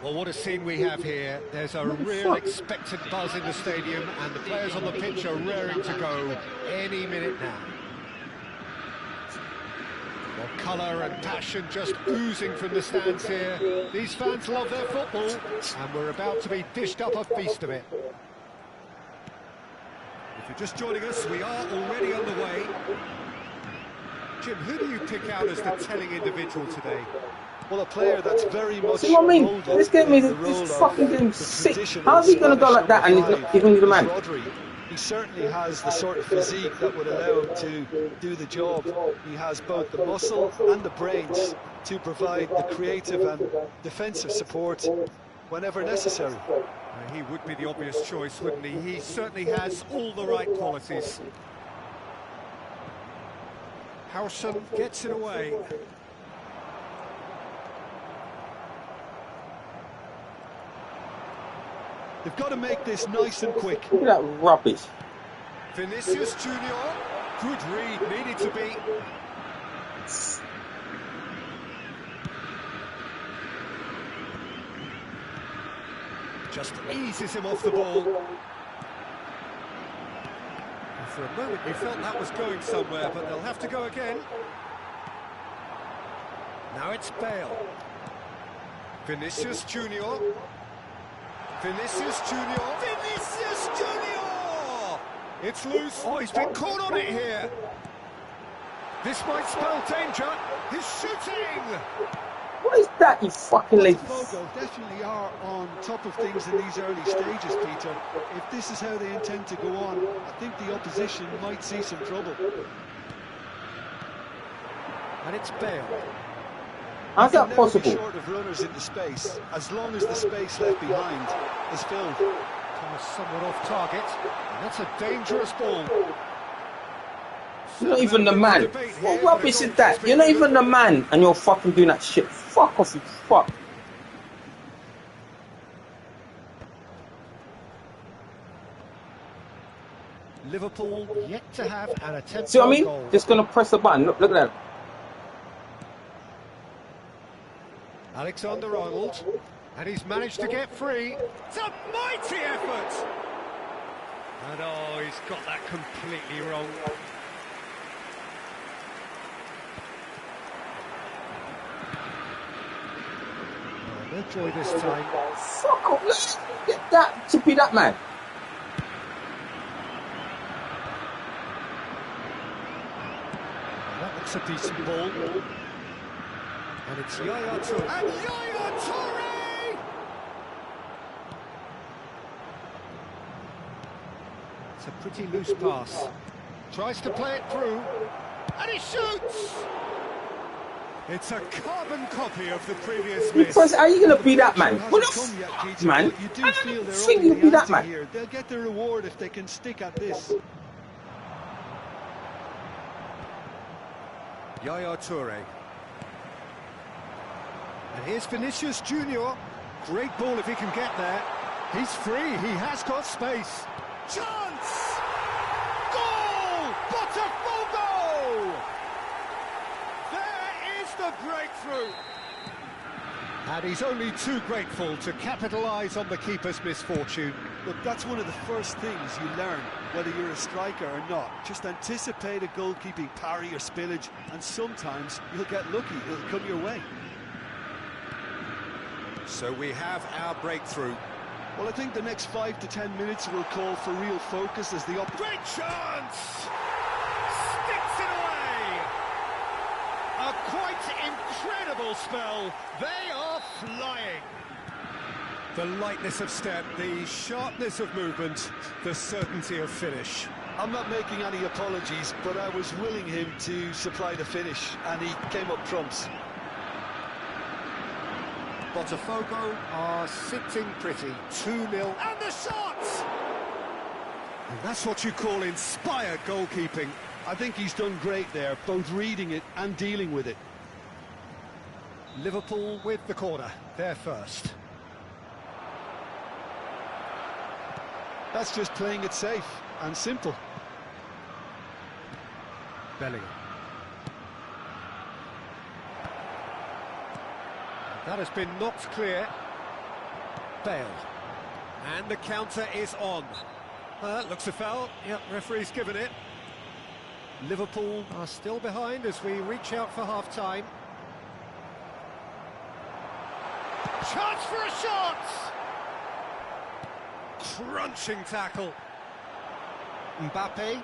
Well, what a scene we have here. There's a real expectant buzz in the stadium, and the players on the pitch are raring to go any minute now. Well, colour and passion just oozing from the stands here. These fans love their football, and we're about to be dished up a feast of it. If you're just joining us, we are already on the way. Jim, who do you pick out as the telling individual today? Well, a player that's very much. See what I mean? This game is fucking getting sick. How's he going to go like that and he's not giving you the man? He certainly has the sort of physique that would allow him to do the job. He has both the muscle and the brains to provide the creative and defensive support whenever necessary. He would be the obvious choice, wouldn't he? He certainly has all the right qualities. Howson gets it away. They've got to make this nice and quick. Look at that rubbish. Vinicius Junior, good read, needed to be. Just eases him off the ball. And for a moment you felt that was going somewhere, but they'll have to go again. Now it's Bale. Vinicius Junior. Vinicius Junior. Vinicius Junior! It's loose. Oh, he's been caught on it here. This might spell danger. He's shooting! What is that, you fucking lady? Bogo definitely are on top of things in these early stages, Peter. If this is how they intend to go on, I think the opposition might see some trouble. And it's Bale. How's that possible? Short of runners into space, as long as the space left behind is filled. Thomas somewhat off target, and that's a dangerous ball. You're not even the man. What rubbish is that? You're not even the man, and you're fucking doing that shit. Fuck off, you fuck. Liverpool yet to have an attempt. See what I mean? Just gonna press the button. Look at that. Alexander-Arnold, and he's managed to get free. It's a mighty effort! And oh, he's got that completely wrong. Oh, no joy this time. Fuck off, let's get that to be that man. That looks a decent ball. And it's Yaya Toure. And Yaya Toure! It's a pretty loose pass. Tries to play it through. And he shoots! It's a carbon copy of the previous miss. Because are you going to be that man? What the fuck, man? You do feel they're think you'll be that man. Here. They'll get the reward if they can stick at this. Yaya Toure. And here's Vinicius Junior. Great ball if he can get there. He's free, he has got space. Chance! Goal! Botafogo! There is the breakthrough. And he's only too grateful to capitalise on the keeper's misfortune. Look, that's one of the first things you learn, whether you're a striker or not. Just anticipate a goalkeeping parry or spillage, and sometimes you'll get lucky, it'll come your way. So we have our breakthrough. Well, I think the next 5 to 10 minutes will call for real focus as the Great chance! Sticks it away! A quite incredible spell. They are flying. The lightness of step, the sharpness of movement, the certainty of finish. I'm not making any apologies, but I was willing him to supply the finish, and he came up trumps. Botafogo are sitting pretty. 2-0. And the shots! And that's what you call inspired goalkeeping. I think he's done great there, both reading it and dealing with it. Liverpool with the corner. They're first. That's just playing it safe and simple. Bellingham. That has been knocked clear. Bale. And the counter is on. Looks a foul. Yep, referee's given it. Liverpool are still behind as we reach out for half-time. Chance for a shot! Crunching tackle. Mbappe.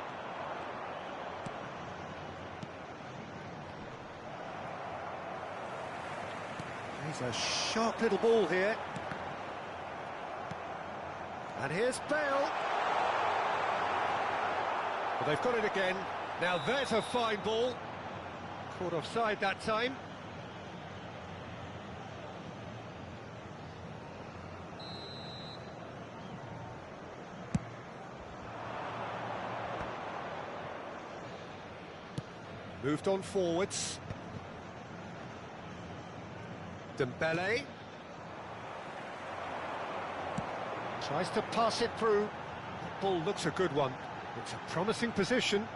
He's a sharp little ball here. And here's Bale. Well, they've got it again. Now there's a fine ball. Caught offside that time. Moved on forwards. Dembele. Tries to pass it through. That ball looks a good one. It's a promising position.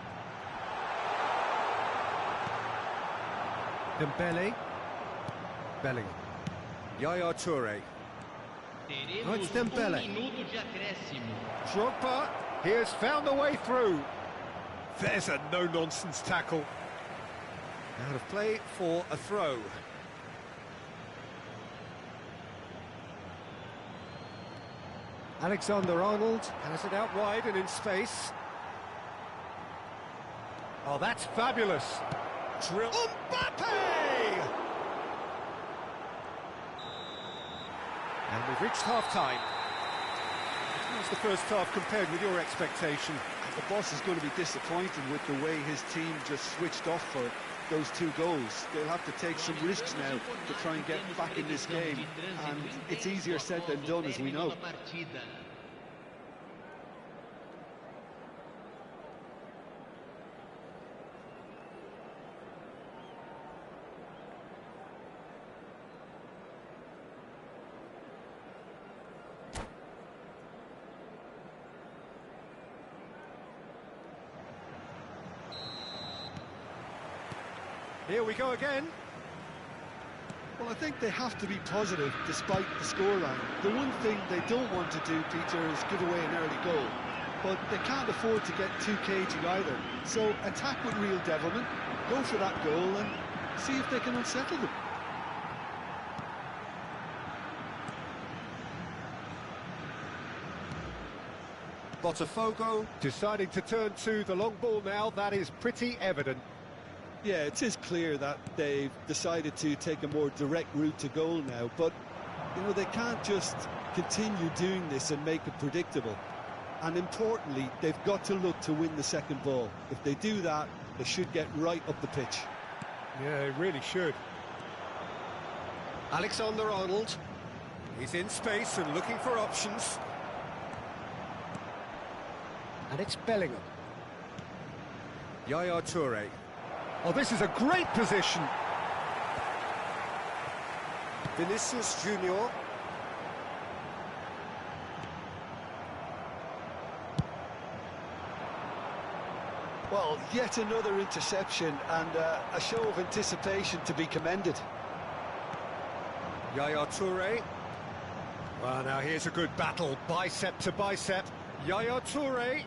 Dembele. Bellingham. Yaya Toure. Oh, it's Dembele. Drogba. He has found a way through. There's a no-nonsense tackle. Out of play for a throw. Alexander-Arnold has it out wide and in space. Oh, that's fabulous. Drill. Mbappe! And we've reached half-time. How's the first half compared with your expectation? The boss is going to be disappointed with the way his team just switched off for those 2 goals. They'll have to take some risks now to try and get back in this game, and it's easier said than done, as we know. Here we go again. Well, I think they have to be positive despite the scoreline. The one thing they don't want to do, Peter, is give away an early goal. But they can't afford to get too cagey either. So attack with real devilment, go for that goal and see if they can unsettle them. Botafogo deciding to turn to the long ball now. That is pretty evident. Yeah, it is clear that they've decided to take a more direct route to goal now, but, you know, they can't just continue doing this and make it predictable. And importantly, they've got to look to win the second ball. If they do that, they should get right up the pitch. Yeah, they really should. Alexander-Arnold. He's in space and looking for options. And it's Bellingham. Yaya Toure. Oh, this is a great position. Vinicius Junior. Well, yet another interception and a show of anticipation to be commended. Yaya Toure. Well, now here's a good battle, bicep to bicep. Yaya Toure.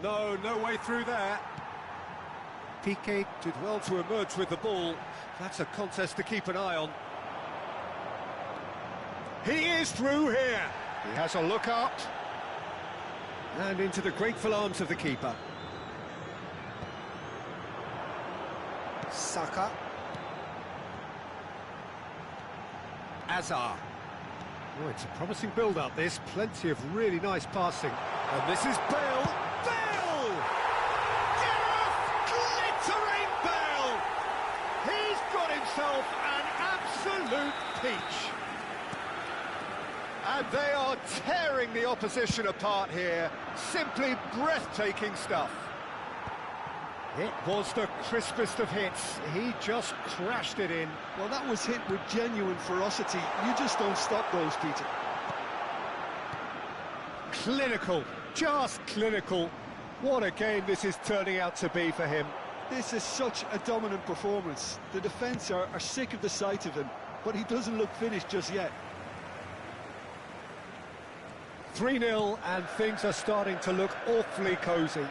No way through there. Piqué did well to emerge with the ball. That's a contest to keep an eye on. He is through here. He has a look up. And into the grateful arms of the keeper. Saka. Azar. Oh, it's a promising build-up, this. Plenty of really nice passing. And this is Bale. Bale! Gareth glittering Bale! He's got himself an absolute peach. And they are tearing the opposition apart here. Simply breathtaking stuff. It was the crispest of hits. He just crashed it in. Well, that was hit with genuine ferocity. You just don't stop those, Peter. Clinical, just clinical. What a game this is turning out to be for him. This is such a dominant performance. The defence are sick of the sight of him, but he doesn't look finished just yet. 3-0 and things are starting to look awfully cosy.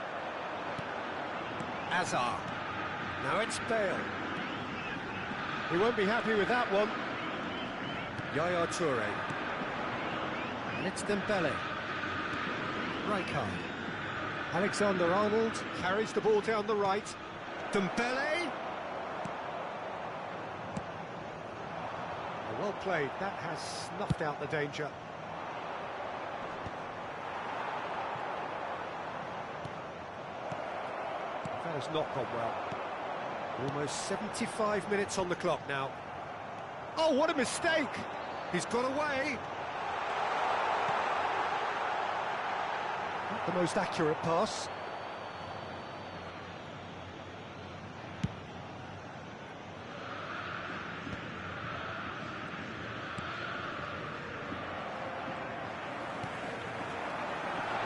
Azar. Now it's Bale. He won't be happy with that one. Yaya Toure. And it's Dembele. Rijkaard. Alexander-Arnold carries the ball down the right. Dembele. Well played. That has snuffed out the danger. That has not gone well. Almost 75 minutes on the clock now. Oh, what a mistake! He's got away. Not the most accurate pass.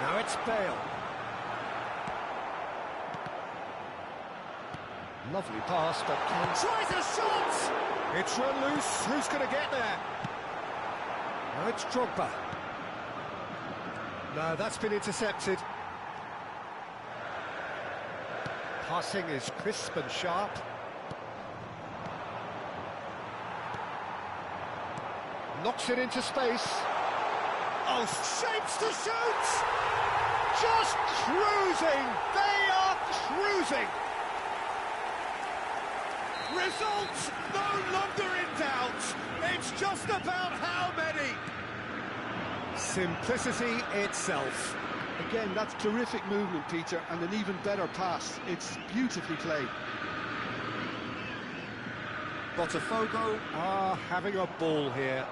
Now it's Bale. Lovely pass, but tries a shot! It's run loose. Who's going to get there? Now it's Drogba. No, that's been intercepted. Passing is crisp and sharp. Knocks it into space. Oh, shapes to shoot! Just cruising! They are cruising! Results no longer in doubt. It's just about how many. Simplicity itself. Again, that's terrific movement, Peter, and an even better pass. It's beautifully played. Botafogo are having a ball here.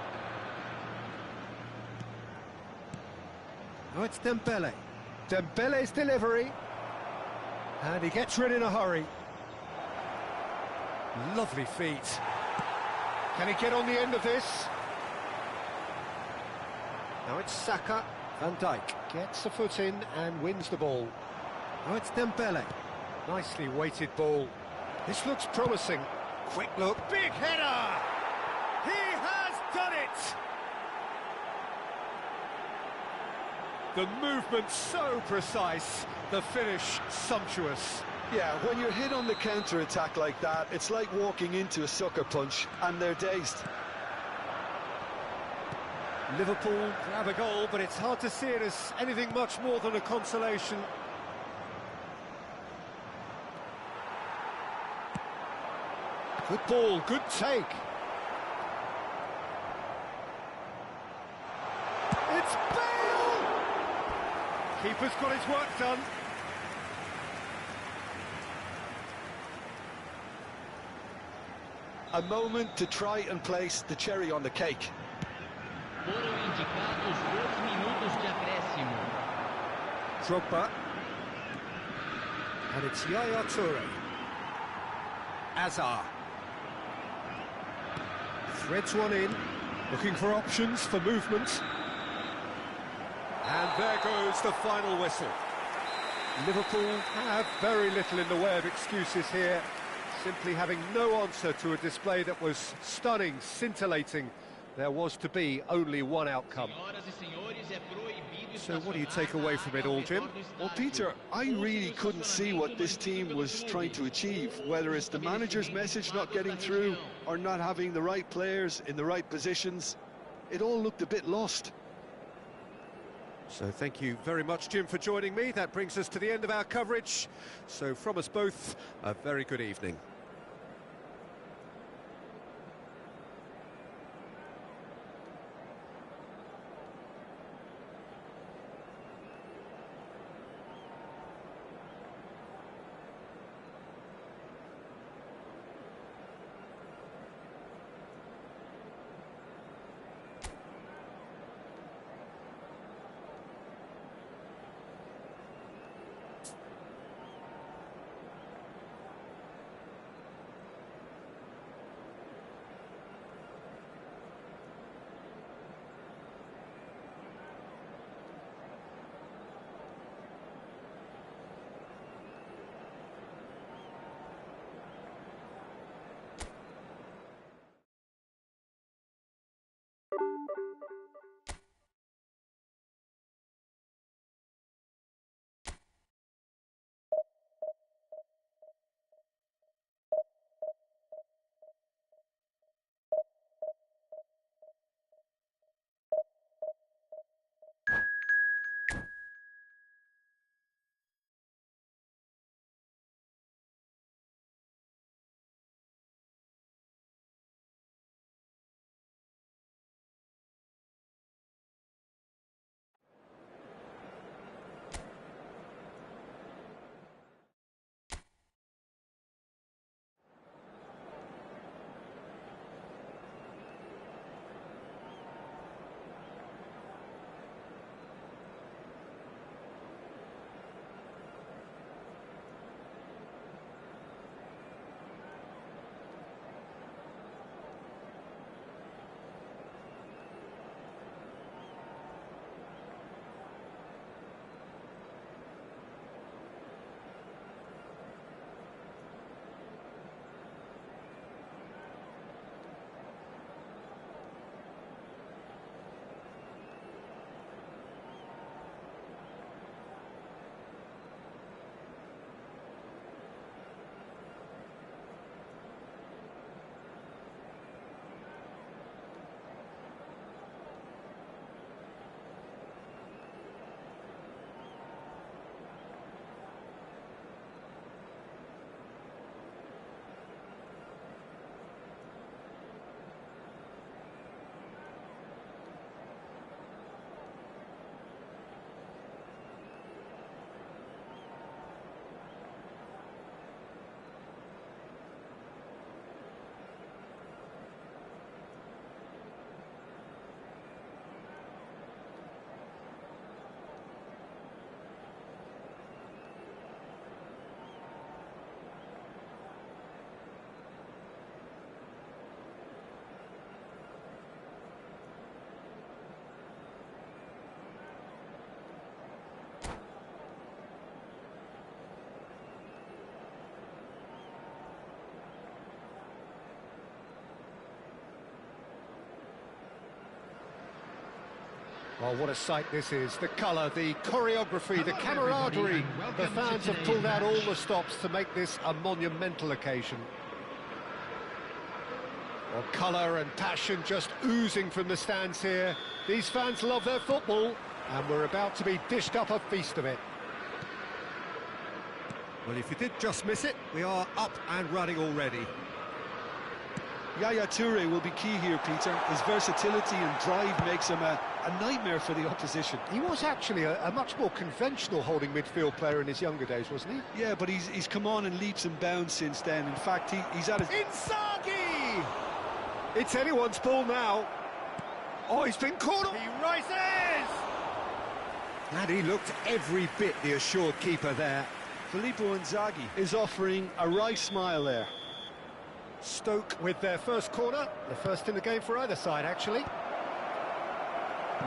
Oh, it's Dembele. Dembele's delivery. And he gets rid in a hurry. Lovely feet. Can he get on the end of this? Now it's Saka. Van Dijk gets a foot in and wins the ball. Now it's Dembele. Nicely weighted ball. This looks promising. Quick look. Big header! He has done it! The movement so precise. The finish sumptuous. Yeah, when you're hit on the counter-attack like that, it's like walking into a sucker punch, and they're dazed. Liverpool grab a goal, but it's hard to see it as anything much more than a consolation. Good ball, good take. It's Bale! Keeper's got his work done. A moment to try and place the cherry on the cake. Foram indicados 2 minutos de acréscimo. Drogba. And it's Yaya Toure. Azar. Threads one in, looking for options for movement. And there goes the final whistle. Liverpool have very little in the way of excuses here, simply having no answer to a display that was stunning, scintillating. There was to be only one outcome. So what do you take away from it all, Jim? Well, Peter, I really couldn't see what this team was trying to achieve, whether it's the manager's message not getting through or not having the right players in the right positions. It all looked a bit lost. So thank you very much, Jim, for joining me. That brings us to the end of our coverage. So from us both, a very good evening. Well, what a sight this is. The colour, the choreography, the camaraderie. The fans have pulled out all the stops to make this a monumental occasion. Well, colour and passion just oozing from the stands here. These fans love their football, and we're about to be dished up a feast of it. Well, if you did just miss it, we are up and running already. Yaya Toure will be key here, Peter. His versatility and drive makes him a nightmare for the opposition. He was actually a much more conventional holding midfield player in his younger days, wasn't he? Yeah, but he's come on in leaps and bounds since then. In fact, he's at his... Inzaghi! It's anyone's ball now. Oh, he's been caught up. He rises! And he looked every bit the assured keeper there. Filippo Inzaghi is offering a wry smile there. Stoke with their first corner, the first in the game for either side, actually.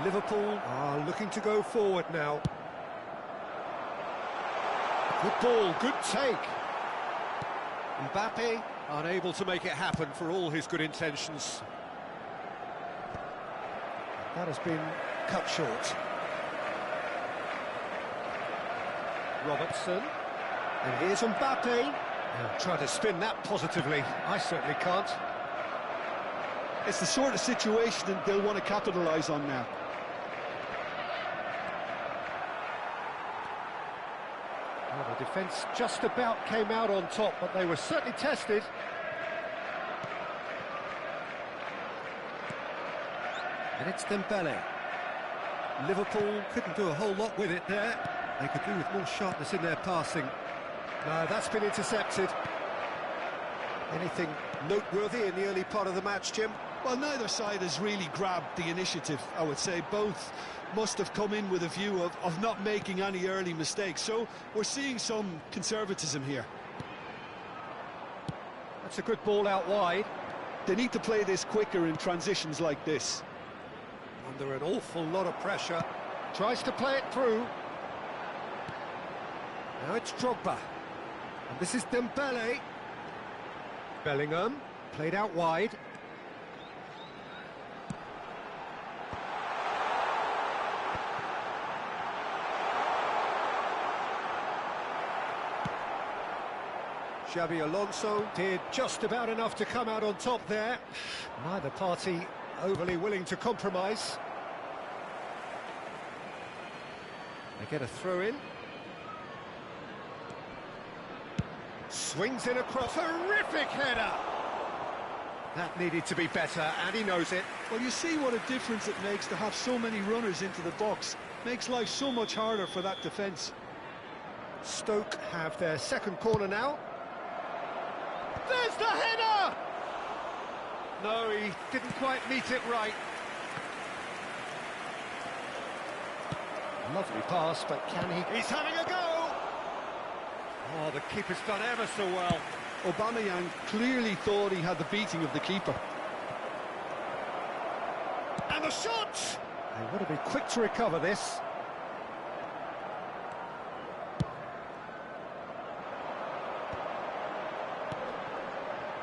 Liverpool are looking to go forward now. Good ball, good take. Mbappe unable to make it happen for all his good intentions. That has been cut short. Robertson. And here's Mbappe. Try to spin that positively. I certainly can't. It's the sort of situation that they'll want to capitalise on now. Well, the defence just about came out on top, but they were certainly tested. And it's Dembele. Liverpool couldn't do a whole lot with it there. They could do with more sharpness in their passing. No, that's been intercepted. Anything noteworthy in the early part of the match, Jim? Well, neither side has really grabbed the initiative, I would say. Both must have come in with a view of not making any early mistakes. So we're seeing some conservatism here. That's a good ball out wide. They need to play this quicker in transitions like this. Under an awful lot of pressure. Tries to play it through. Now it's Drogba. And this is Dembele. Bellingham, played out wide. Xabi Alonso did just about enough to come out on top there. Neither party overly willing to compromise. They get a throw in. Swings in across, terrific header! That needed to be better, and he knows it. Well, you see what a difference it makes to have so many runners into the box. Makes life so much harder for that defence. Stoke have their second corner now. There's the header! No, he didn't quite meet it right. Lovely pass, but can he... He's having a go! Oh, the keeper's done ever so well. Aubameyang clearly thought he had the beating of the keeper. And the shot! They want to be quick to recover this.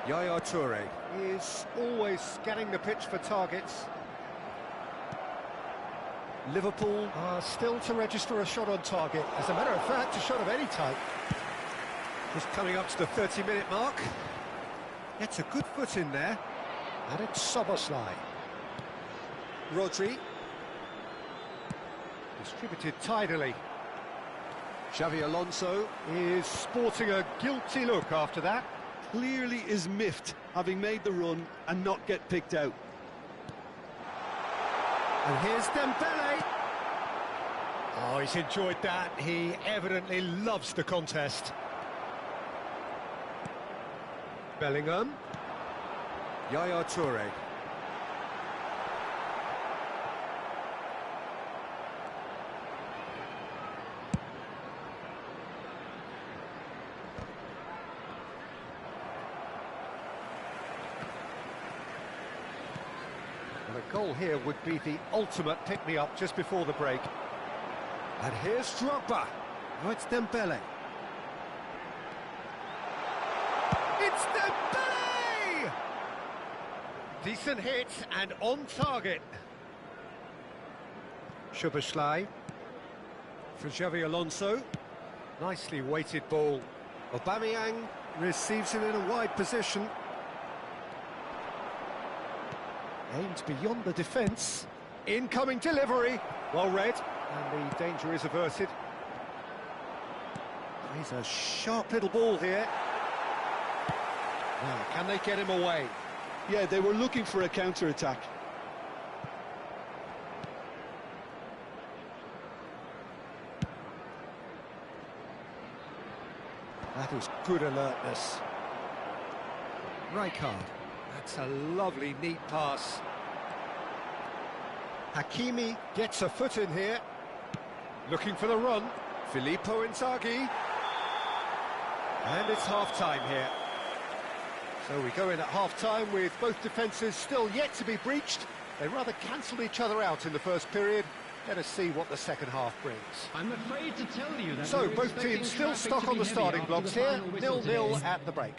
Yaya Toure is always scanning the pitch for targets. Liverpool are still to register a shot on target. As a matter of fact, a shot of any type. Just coming up to the 30-minute mark. Gets a good foot in there. And it's Szoboszlai. Rodri. Distributed tidily. Xabi Alonso is sporting a guilty look after that. Clearly is miffed, having made the run and not get picked out. And here's Dembele. Oh, he's enjoyed that. He evidently loves the contest. Bellingham. Yaya Toure. Well, a goal here would be the ultimate pick-me-up just before the break. And here's Drogba. Oh, it's Dembele. It's Dembele! Decent hit and on target. Szoboszlai for Xabi Alonso. Nicely weighted ball. Aubameyang receives it in a wide position. Aimed beyond the defence. Incoming delivery. Well read. And the danger is averted. He's a sharp little ball here. Now, can they get him away? Yeah, they were looking for a counter-attack. That is good alertness. Rijkaard. That's a lovely, neat pass. Hakimi gets a foot in here. Looking for the run. Filippo Inzaghi. And it's half-time here. So we go in at half-time with both defences still yet to be breached. They rather cancelled each other out in the first period. Let us see what the second half brings. I'm afraid to tell you that So we're both expecting teams still traffic stuck to on be the heavy starting after blocks the here. final whistle 0-0 today. at the break.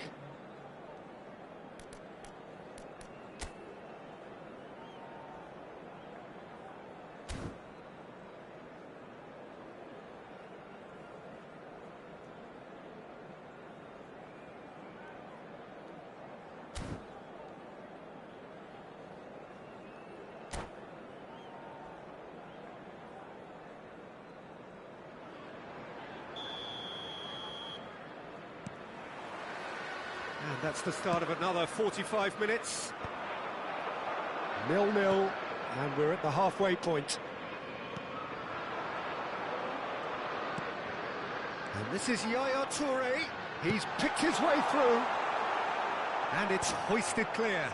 And that's the start of another 45 minutes. 0-0, and we're at the halfway point. And this is Yaya Toure. He's picked his way through. And it's hoisted clear.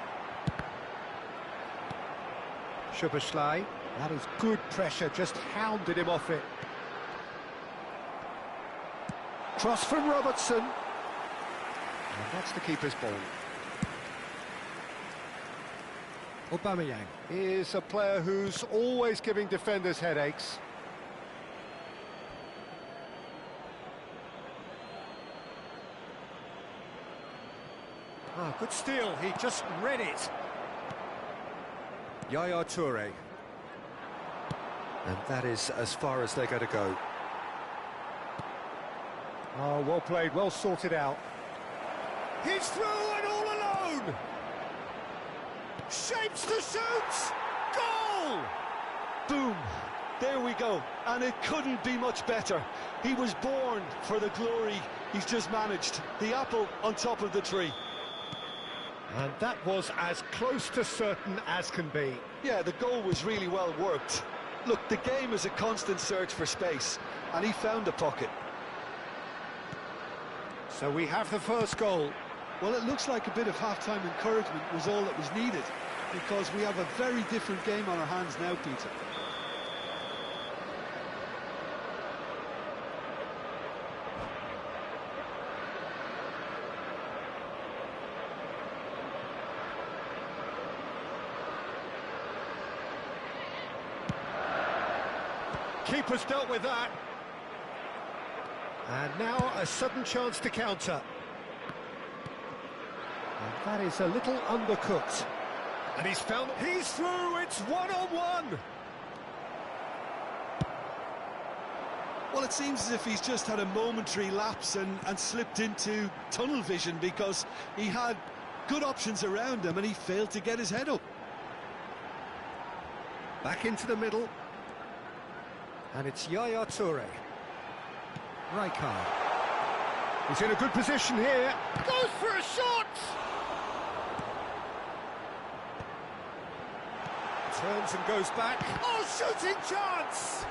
Szoboszlai, that is good pressure, just hounded him off it. Cross from Robertson. And that's the keeper's ball. Aubameyang is a player who's always giving defenders headaches. Ah, good steal, he just read it. Yaya Toure. And that is as far as they're going to go. Oh, well played, well sorted out. He's through and all alone! Shapes to shoot! Goal! Boom! There we go, and it couldn't be much better. He was born for the glory he's just managed. The apple on top of the tree. And that was as close to certain as can be. Yeah, the goal was really well worked. Look, the game is a constant search for space, and he found the pocket. So we have the first goal. Well, it looks like a bit of half-time encouragement was all that was needed, because we have a very different game on our hands now, Peter. Keeper's dealt with that. And now a sudden chance to counter. And that is a little undercooked. And he's through, it's one-on-one! Well, it seems as if he's just had a momentary lapse and slipped into tunnel vision, because he had good options around him and he failed to get his head up. Back into the middle. And it's Yaya Toure. Rijkaard. He's in a good position here. Goes for a shot! Turns and goes back. Oh, shooting chance!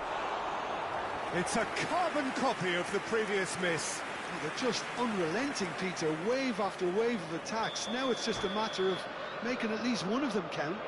It's a carbon copy of the previous miss. Oh, they're just unrelenting, Peter. Wave after wave of attacks. Now it's just a matter of making at least one of them count.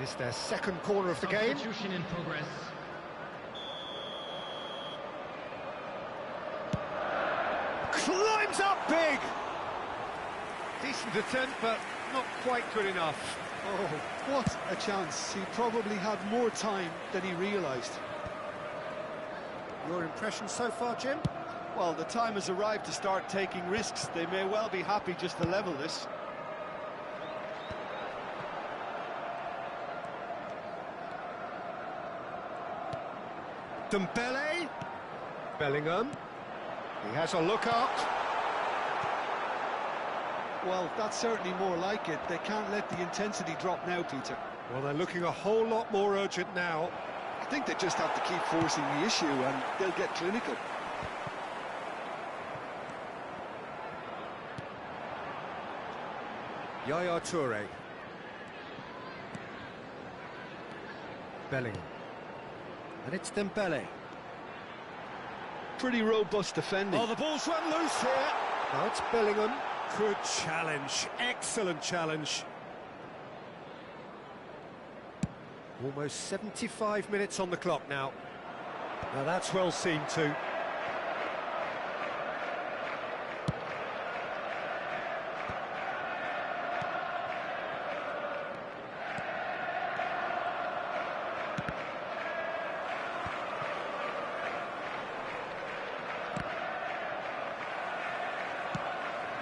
It's their second corner of the game. Substitution in progress. Climbs up big! Decent attempt, but not quite good enough. Oh, what a chance. He probably had more time than he realised. Your impression so far, Jim? Well, the time has arrived to start taking risks. They may well be happy just to level this. Dembele. Bellingham. He has a look up. Well, that's certainly more like it. They can't let the intensity drop now, Peter. Well, they're looking a whole lot more urgent now. I think they just have to keep forcing the issue and they'll get clinical. Yaya Toure. Bellingham. And it's Dembele. Pretty robust defending. Oh, the ball's run loose here. Now it's Bellingham. Good challenge. Excellent challenge. Almost 75 minutes on the clock now. Now that's well seen too.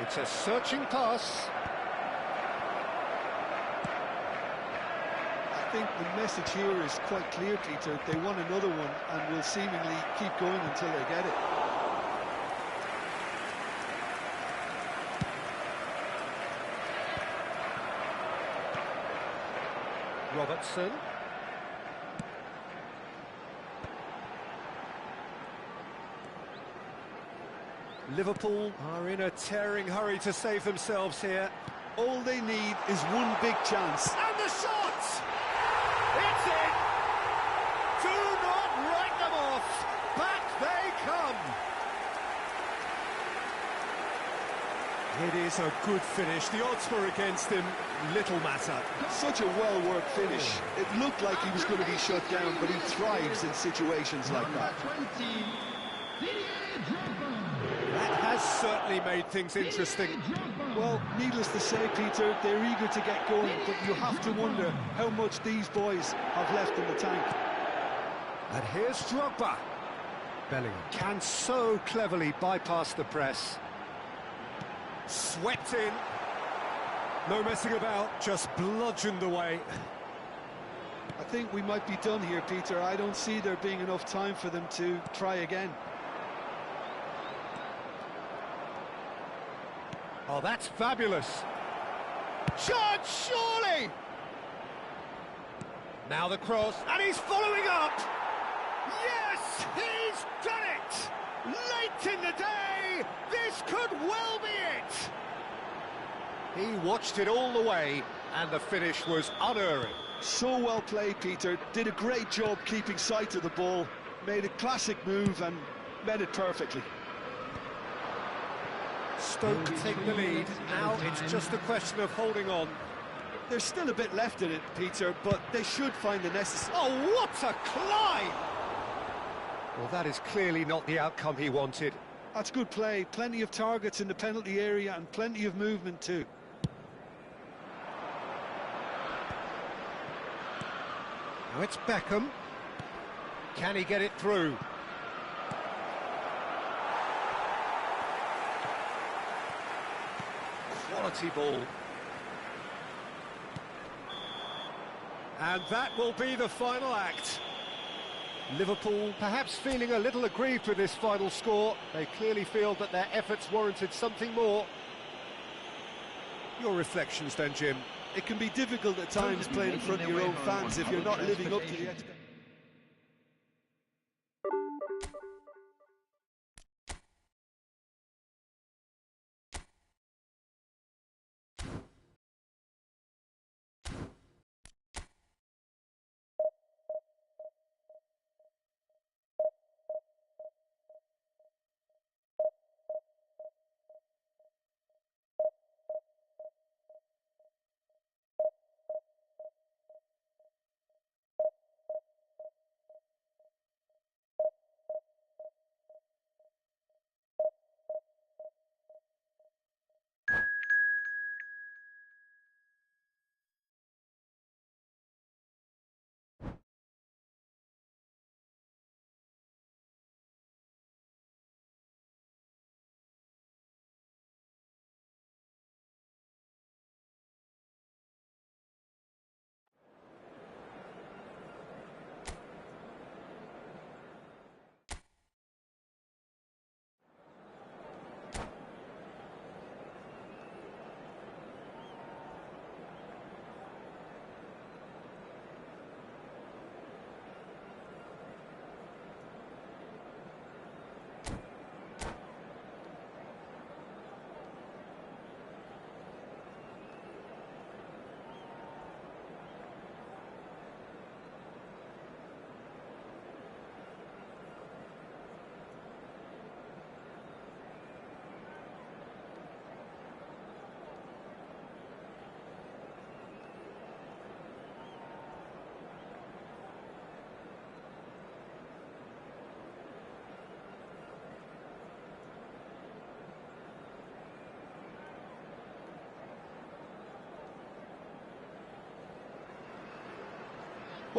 It's a searching pass. I think the message here is quite clear, Peter. They want another one and will seemingly keep going until they get it. Robertson. Liverpool are in a tearing hurry to save themselves here. All they need is one big chance. And the shot! It's in! Do not write them off! Back they come! It is a good finish. The odds were against him. Little matter. Such a well-worked finish. It looked like he was going to be shut down, but he thrives in situations like that. That has certainly made things interesting. Well, needless to say, Peter, they're eager to get going, but you have to wonder how much these boys have left in the tank. And here's Drogba. Bellingham can so cleverly bypass the press. Swept in. No messing about, just bludgeoned away. I think we might be done here, Peter. I don't see there being enough time for them to try again. Oh, that's fabulous. Shot, surely! Now the cross, and he's following up! Yes, he's done it! Late in the day, this could well be it! He watched it all the way, and the finish was unerring. So well played, Peter. Did a great job keeping sight of the ball. Made a classic move and met it perfectly. Stoke take the lead. Now it's just a question of holding on. There's still a bit left in it, Peter, but they should find the necessary... Oh, what a climb! Well, that is clearly not the outcome he wanted. That's good play. Plenty of targets in the penalty area and plenty of movement too. Now it's Beckham. Can he get it through? Quality ball. And that will be the final act. Liverpool perhaps feeling a little aggrieved with this final score. They clearly feel that their efforts warranted something more. Your reflections then, Jim? It can be difficult at times playing in front of your own fans if you're not living up to the expectations.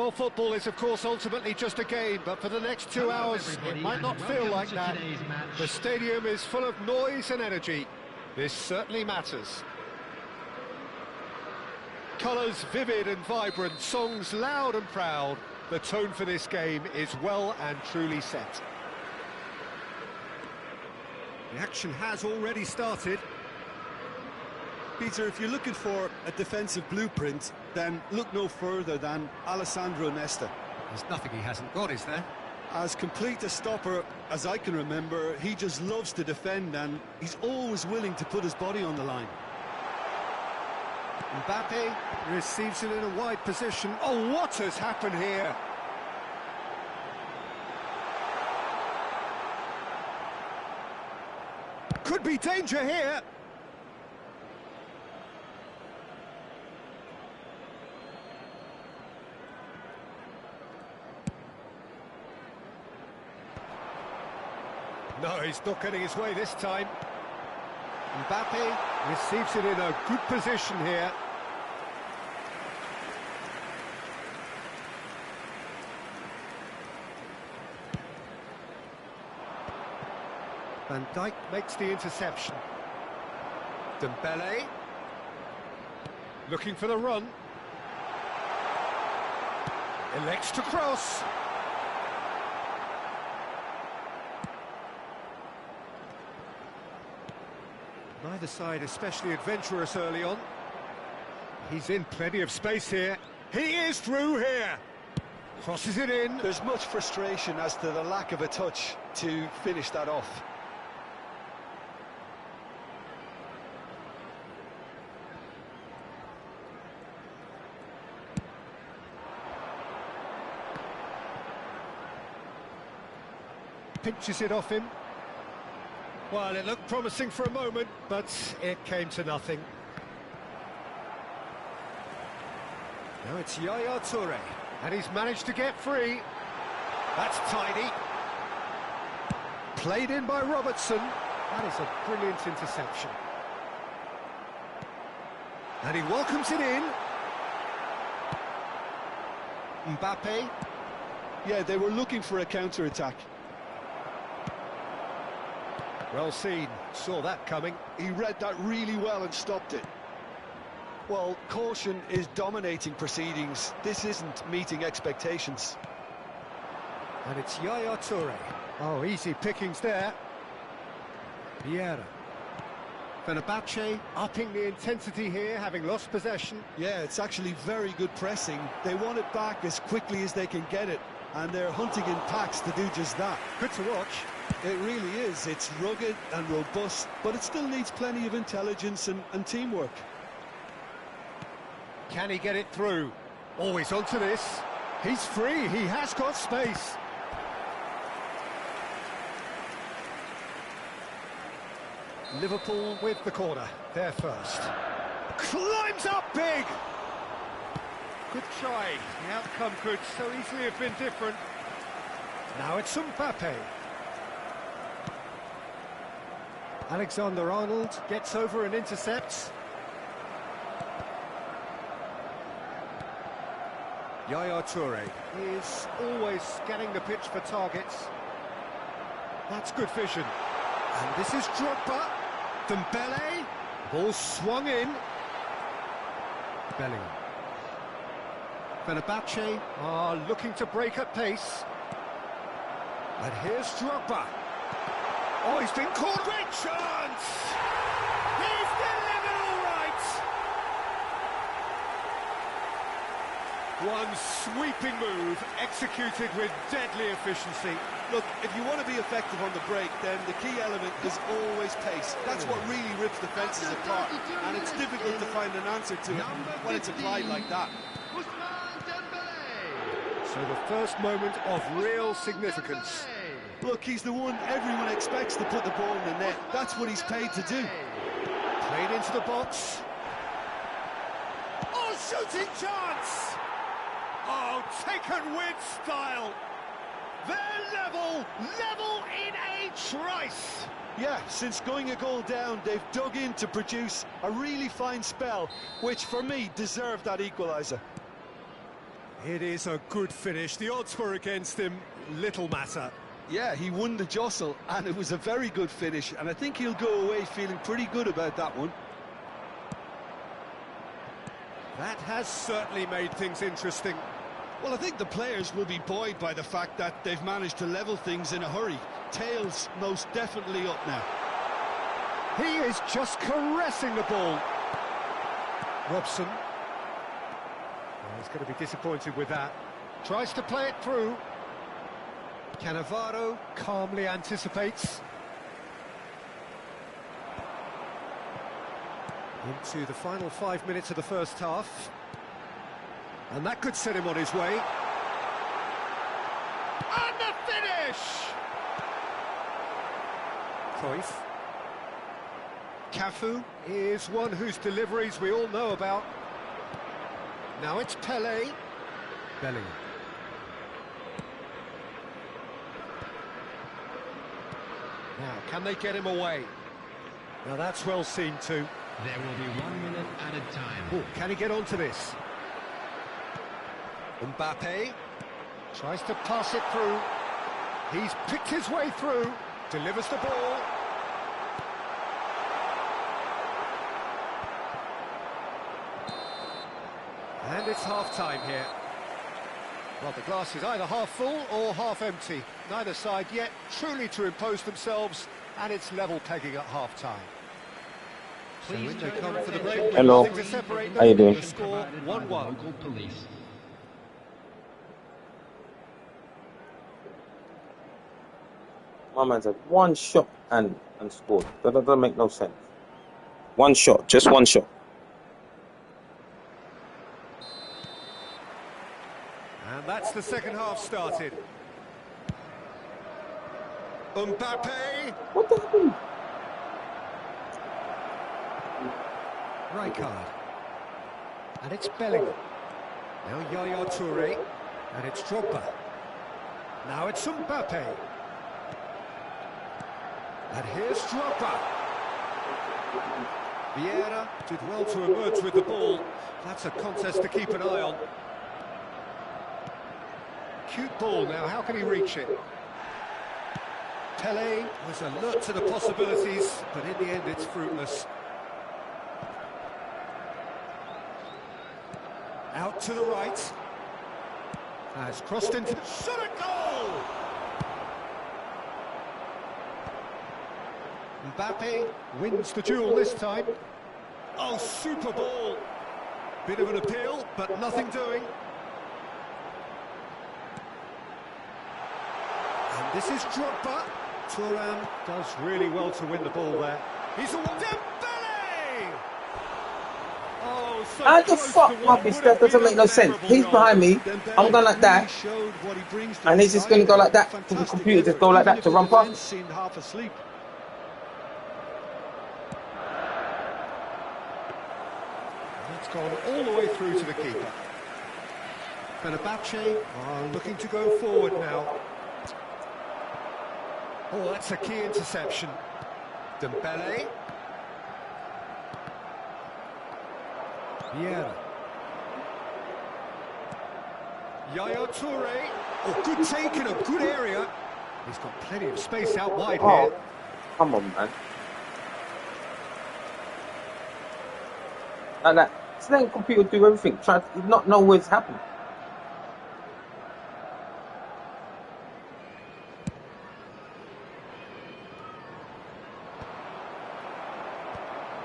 Well, football is, of course, ultimately just a game, but for the next 2 hours, it might not feel like that. The stadium is full of noise and energy. This certainly matters. Colours vivid and vibrant, songs loud and proud. The tone for this game is well and truly set. The action has already started. Peter, if you're looking for a defensive blueprint, then look no further than Alessandro Nesta. There's nothing he hasn't got, is there? As complete a stopper as I can remember, he just loves to defend and he's always willing to put his body on the line. Mbappe receives it in a wide position. Oh, what has happened here? Could be danger here. No, he's not getting his way this time. Mbappe receives it in a good position here. Van Dijk makes the interception. Dembele looking for the run. Elects to cross. Neither side especially adventurous early on. He's in plenty of space here. He is through here. Crosses it in. There's much frustration as to the lack of a touch to finish that off. Pinches it off him. Well, it looked promising for a moment, but it came to nothing. Now it's Yaya Toure, and he's managed to get free. That's tidy. Played in by Robertson. That is a brilliant interception. And he welcomes it in. Mbappe. Yeah, they were looking for a counter-attack. Well seen, saw that coming. He read that really well and stopped it. Well, caution is dominating proceedings. This isn't meeting expectations. And it's Yaya Toure. Oh, easy pickings there. Vieira. Fenerbahce upping the intensity here, having lost possession. Yeah, it's actually very good pressing. They want it back as quickly as they can get it, and they're hunting in packs to do just that. Good to watch. It really is. It's rugged and robust, but it still needs plenty of intelligence and teamwork. Can he get it through? Always onto this. He's free, he has got space. Liverpool with the corner, they're first. Climbs up big! Good try, the outcome could so easily have been different. Now it's Mbappe. Alexander-Arnold gets over and intercepts. Yaya Toure is always scanning the pitch for targets. That's good vision. And this is Drogba. Dembele. Ball swung in. Bellingham. Fenerbahce are looking to break at pace. And here's Drogba. Oh, he's been caught. Great chance! He's delivered all right! One sweeping move, executed with deadly efficiency. Look, if you want to be effective on the break, then the key element is always pace. That's what really rips defences apart, and it's difficult to find an answer to it when it's applied like that. So the first moment of real significance. Look, he's the one everyone expects to put the ball in the net. That's what he's paid to do. Played into the box. Oh, shooting chance! Oh, taken with style. They're level in a trice. Yeah, since going a goal down, they've dug in to produce a really fine spell, which for me deserved that equaliser. It is a good finish. The odds were against him. Little matter. Yeah, he won the jostle, and it was a very good finish, and I think he'll go away feeling pretty good about that one. That has certainly made things interesting. Well, I think the players will be buoyed by the fact that they've managed to level things in a hurry. Tails most definitely up now. He is just caressing the ball. Robson. Oh, he's going to be disappointed with that. Tries to play it through. Cannavaro calmly anticipates. Into the final 5 minutes of the first half. And that could set him on his way. And the finish! Cruyff. Cafu is one whose deliveries we all know about. Now it's Pelé. Bellingham. Now, can they get him away? Now that's well seen too. There will be 1 minute added time. Oh, can he get onto this? Mbappe tries to pass it through. He's picked his way through. Delivers the ball. And it's half-time here. Well, the glass is either half full or half empty. Neither side yet truly to impose themselves, and it's level pegging at half-time. So in they come for the break with Hello. nothing to separate them. How you doing? The score 1-1. Local police. My man's had one shot and scored. That doesn't make no sense. One shot, just one shot. And that's the second half started. Mbappe. What the hell? Rijkaard. And it's Bellingham. Now Yaya Toure. And it's Drogba. Now it's Mbappe. And here's Drogba. Vieira did well to emerge with the ball. That's a contest to keep an eye on. Cute ball now, how can he reach it? Pelé was alert to the possibilities, but in the end it's fruitless. Out to the right. Has crossed into the shot at goal! Mbappe wins the duel this time. Oh, super ball. Bit of an appeal, but nothing doing. And this is Drogba. Thuram does really well to win the ball there. He's a Dembele! Oh, so How the close fuck, to what Muppets? would That have doesn't been make no a sense. memorable He's goal. behind me. Dembele I'm going like that. really showed what he brings to And the he's just going to side. go like that. The Fantastic computer just effort, go like even that if to the run defence past. seemed half asleep. That's gone all the way through to the keeper. Fenerbahce are looking to go forward now. Oh, that's a key interception. Dembele. Vieira. Yaya Toure. Oh, good take in a good area. He's got plenty of space out wide Oh, here. come on, man. Like that. So then computer do everything. Try to not know what's happened.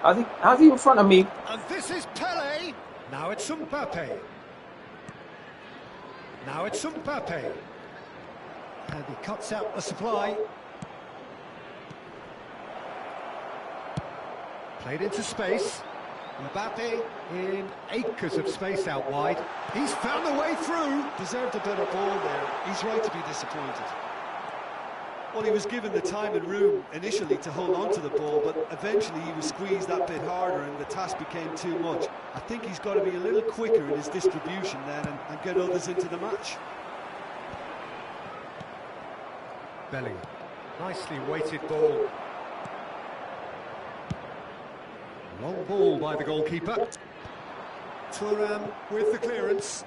How's he in front of me? And this is Pelé. Now it's Mbappe. Now it's Mbappe. And he cuts out the supply. Played into space. Mbappe in acres of space out wide. He's found a way through. Deserved a better ball there. He's right to be disappointed. Well, he was given the time and room initially to hold on to the ball, but eventually he was squeezed that bit harder and the task became too much. I think he's got to be a little quicker in his distribution then and get others into the match. Bellingham. Nicely weighted ball. Long ball by the goalkeeper. Thuram with the clearance.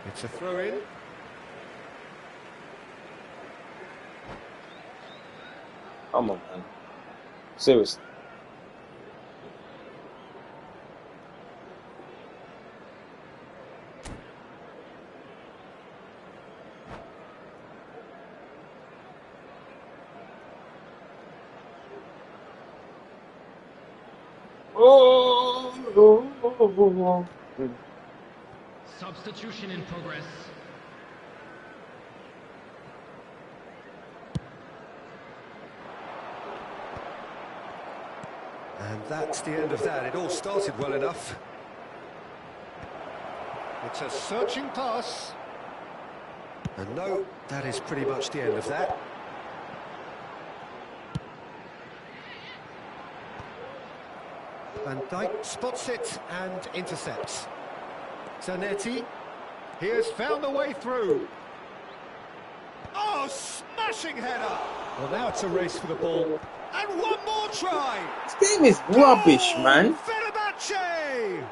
It's a throw-in. Come on, man. Seriously. Oh. Substitution in progress. And that's the end of that. It all started well enough. It's a searching pass. And no, that is pretty much the end of that. Van Dijk spots it and intercepts. Zanetti, he has found a way through. Oh, smashing header! Well, now it's a race for the ball. And one more try! This game is rubbish, man. Fenerbahce!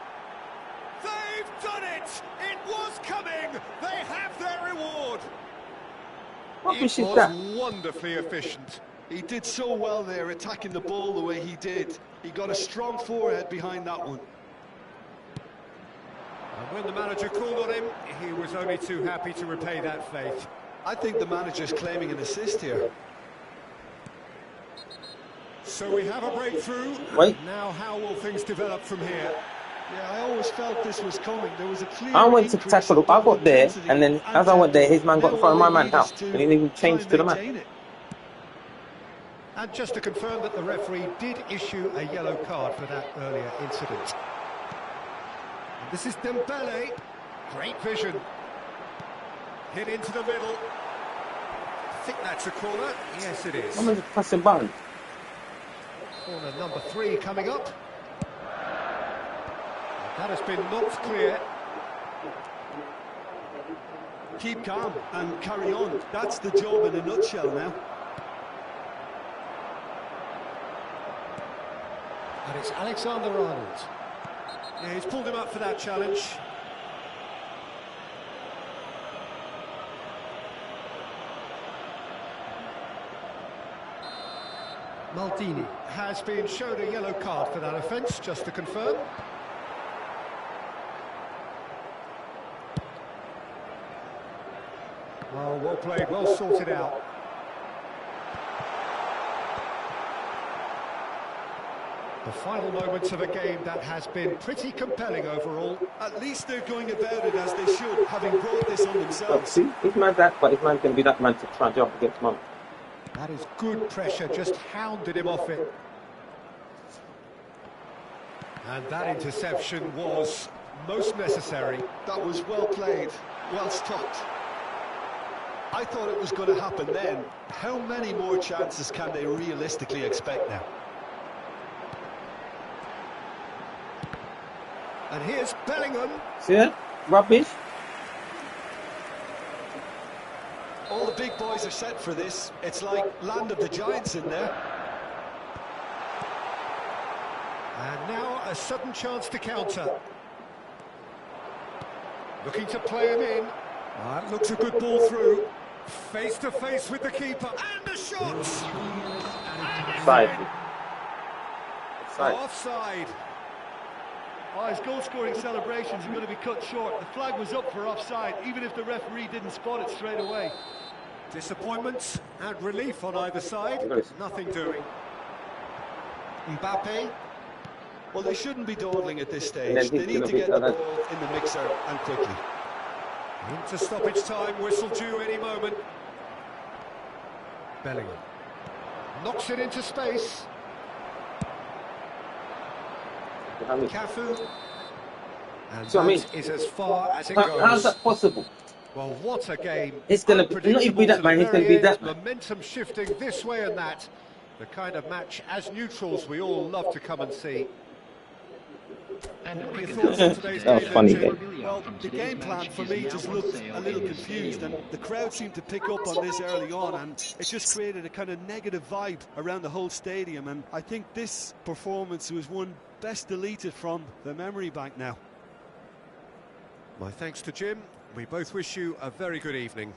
They've done it! It was coming! They have their reward! Rubbish It is was that? wonderfully efficient. He did so well there, attacking the ball the way he did. He got a strong forehead behind that one. And when the manager called on him, he was only too happy to repay that faith. I think the manager's claiming an assist here. So we have a breakthrough. Wait. Now how will things develop from here? Yeah, I always felt this was coming. There was a clear I went to increase tackle. in I got there, intensity and then as I went there, his man got in front of my man now all out, they need is and he didn't even try change and to the maintain man. it. And just to confirm that the referee did issue a yellow card for that earlier incident. And this is Dembele. Great vision. Hit into the middle. I think that's a corner. Yes, it is. I'm just pressing button. Corner number 3 coming up. That has been knocked clear. Keep calm and carry on. That's the job in a nutshell now. And it's Alexander Arnold. Yeah, he's pulled him up for that challenge. Maldini has been shown a yellow card for that offence, just to confirm. Well played, well sorted out. The final moments of a game that has been pretty compelling overall. At least they're going about it as they should, having brought this on Oh, themselves. see, his man's that, but his man can be that man to try and jump against mine. That is good pressure, just hounded him off it. And that interception was most necessary. That was well played, well stopped. I thought it was going to happen then. How many more chances can they realistically expect now? And here's Bellingham. See that? Rubbish. All the big boys are set for this. It's like land of the giants in there. And now a sudden chance to counter. Looking to play him in. That looks a good ball through. Face to face with the keeper. And a shot! Offside. Offside. Oh, his goal-scoring celebrations are going to be cut short. The flag was up for offside, even if the referee didn't spot it straight away. Disappointment and relief on either side. Nothing doing. Mbappe. Well, they shouldn't be dawdling at this And then stage. he's They need gonna to be get the done. ball in the mixer and quickly. Into stoppage time, whistle due any moment. Bellingham. Knocks it into space. Cafu. And So, I mean, that is as far as it goes. How's that possible? Well, what a game. It's gonna be- not even be that man, he's gonna be that man. Momentum shifting this way and that. The kind of match, as neutrals, we all love to come and see. And What are your thoughts on today's That was game, funny, then, Jim? game. Well, the game plan for me just looked a little confused, and the crowd seemed to pick up on this early on, and it just created a kind of negative vibe around the whole stadium, and I think this performance was one best deleted from the memory bank now. My thanks to Jim. We both wish you a very good evening.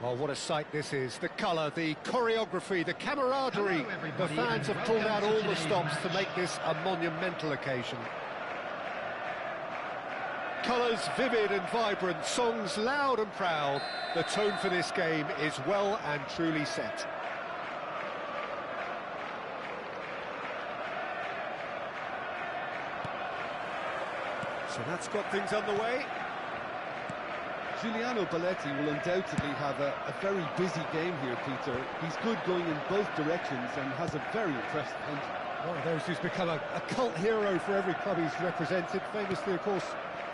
Oh, what a sight this is. The colour, the choreography, the camaraderie. The fans have pulled out all the stops to make this a monumental occasion. Colours vivid and vibrant, songs loud and proud. The tone for this game is well and truly set. So that's got things underway. Giuliano Belletti will undoubtedly have a very busy game here, Peter. He's good going in both directions and has a very impressive engine. One of those who's become a cult hero for every club he's represented. Famously, of course,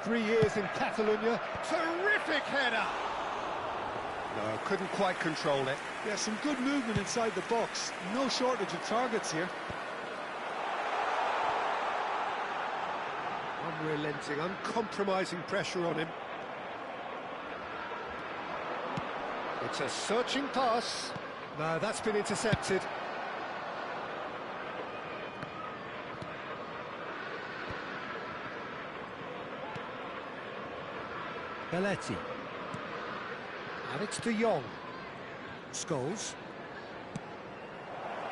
3 years in Catalonia. Terrific header! No, couldn't quite control it. Yeah, some good movement inside the box. No shortage of targets here. Unrelenting, uncompromising pressure on him. It's a searching pass. No, that's been intercepted. Belletti. And it's De Jong. Scholes.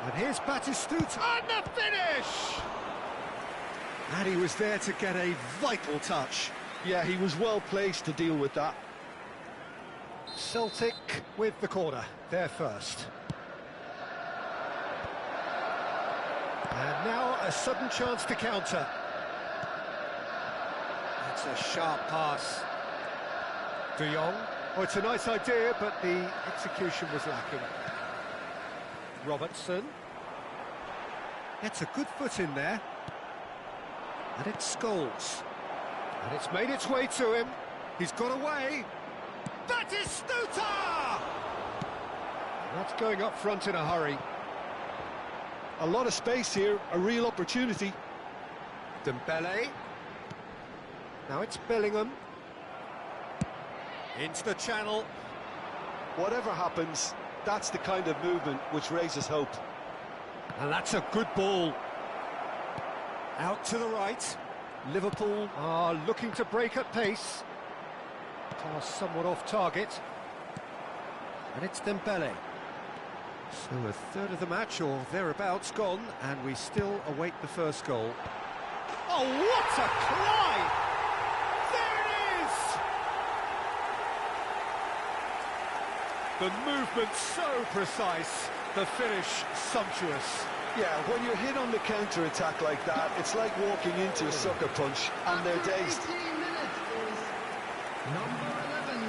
And here's Batistuta. And the finish! And he was there to get a vital touch. Yeah, he was well placed to deal with that. Celtic with the corner, they're first. And now a sudden chance to counter. That's a sharp pass. De Jong. Oh, it's a nice idea, but the execution was lacking. Robertson. Gets a good foot in there. And it's Scholes. And it's made its way to him. He's got away. That is Stuta! That's going up front in a hurry. A lot of space here, a real opportunity. Dembele. Now it's Bellingham. Into the channel. Whatever happens, that's the kind of movement which raises hope. And that's a good ball. Out to the right. Liverpool are looking to break at pace. Pass somewhat off target. And it's Dembele. So a third of the match or thereabouts gone, and we still await the first goal. Oh, what a climb! There it is! The movement so precise, the finish sumptuous. Yeah, when you're hit on the counter-attack like that, it's like walking into a sucker punch, and they're dazed. 18 minutes is number 11,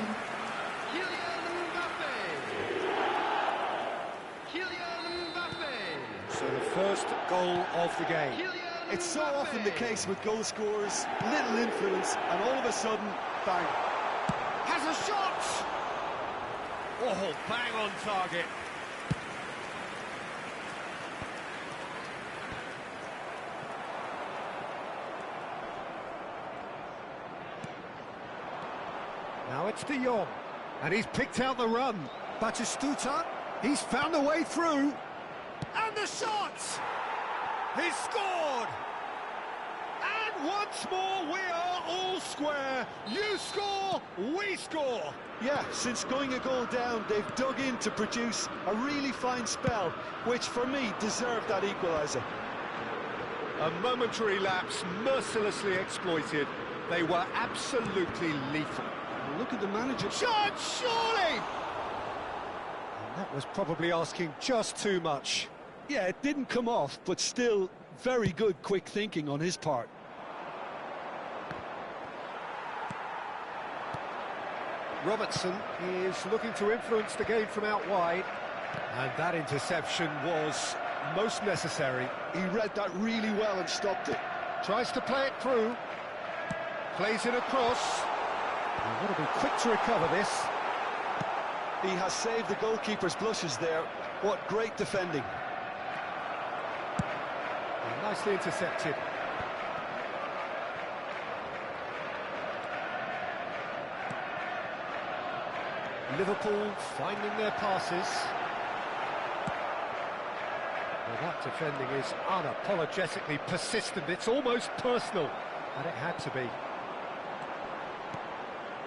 Kylian Mbappe. Kylian Mbappe. So the first goal of the game. Kylian It's so Mbappe. often the case with goal scorers, little influence, and all of a sudden, bang. Has a shot! Oh, bang on target. Now it's De Jong, and he's picked out the run. Batistuta, he's found a way through. And the shot! He's scored! And once more we are all square. You score, we score. Yeah, since going a goal down, they've dug in to produce a really fine spell, which for me deserved that equaliser. A momentary lapse mercilessly exploited. They were absolutely lethal. Look at the manager. Shot, surely! And that was probably asking just too much. Yeah, it didn't come off, but still very good quick thinking on his part. Robertson is looking to influence the game from out wide. And that interception was most necessary. He read that really well and stopped it. Tries to play it through. Plays it across. You've got to be quick to recover this. He has saved the goalkeeper's blushes there. What great defending. And nicely intercepted. Liverpool finding their passes. Well, that defending is unapologetically persistent. It's almost personal. And it had to be.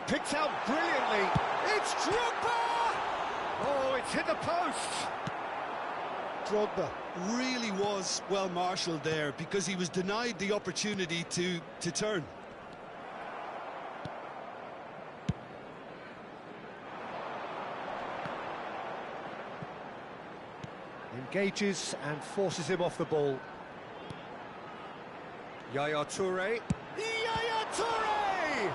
Picked out brilliantly. It's Drogba! Oh, it's hit the post. Drogba really was well marshalled there because he was denied the opportunity to turn. Engages and forces him off the ball. Yaya Toure. Yaya Toure!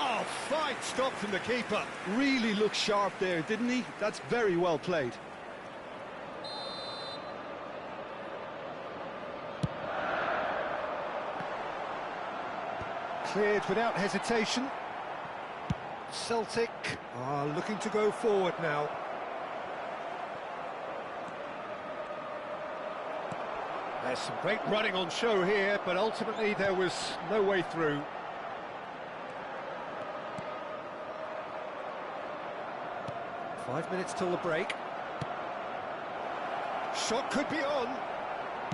Oh, fine stop from the keeper. Really looked sharp there, didn't he? That's very well played. Cleared without hesitation. Celtic are looking to go forward now. There's some great running on show here, but ultimately there was no way through. Five minutes till the break. Shot could be on.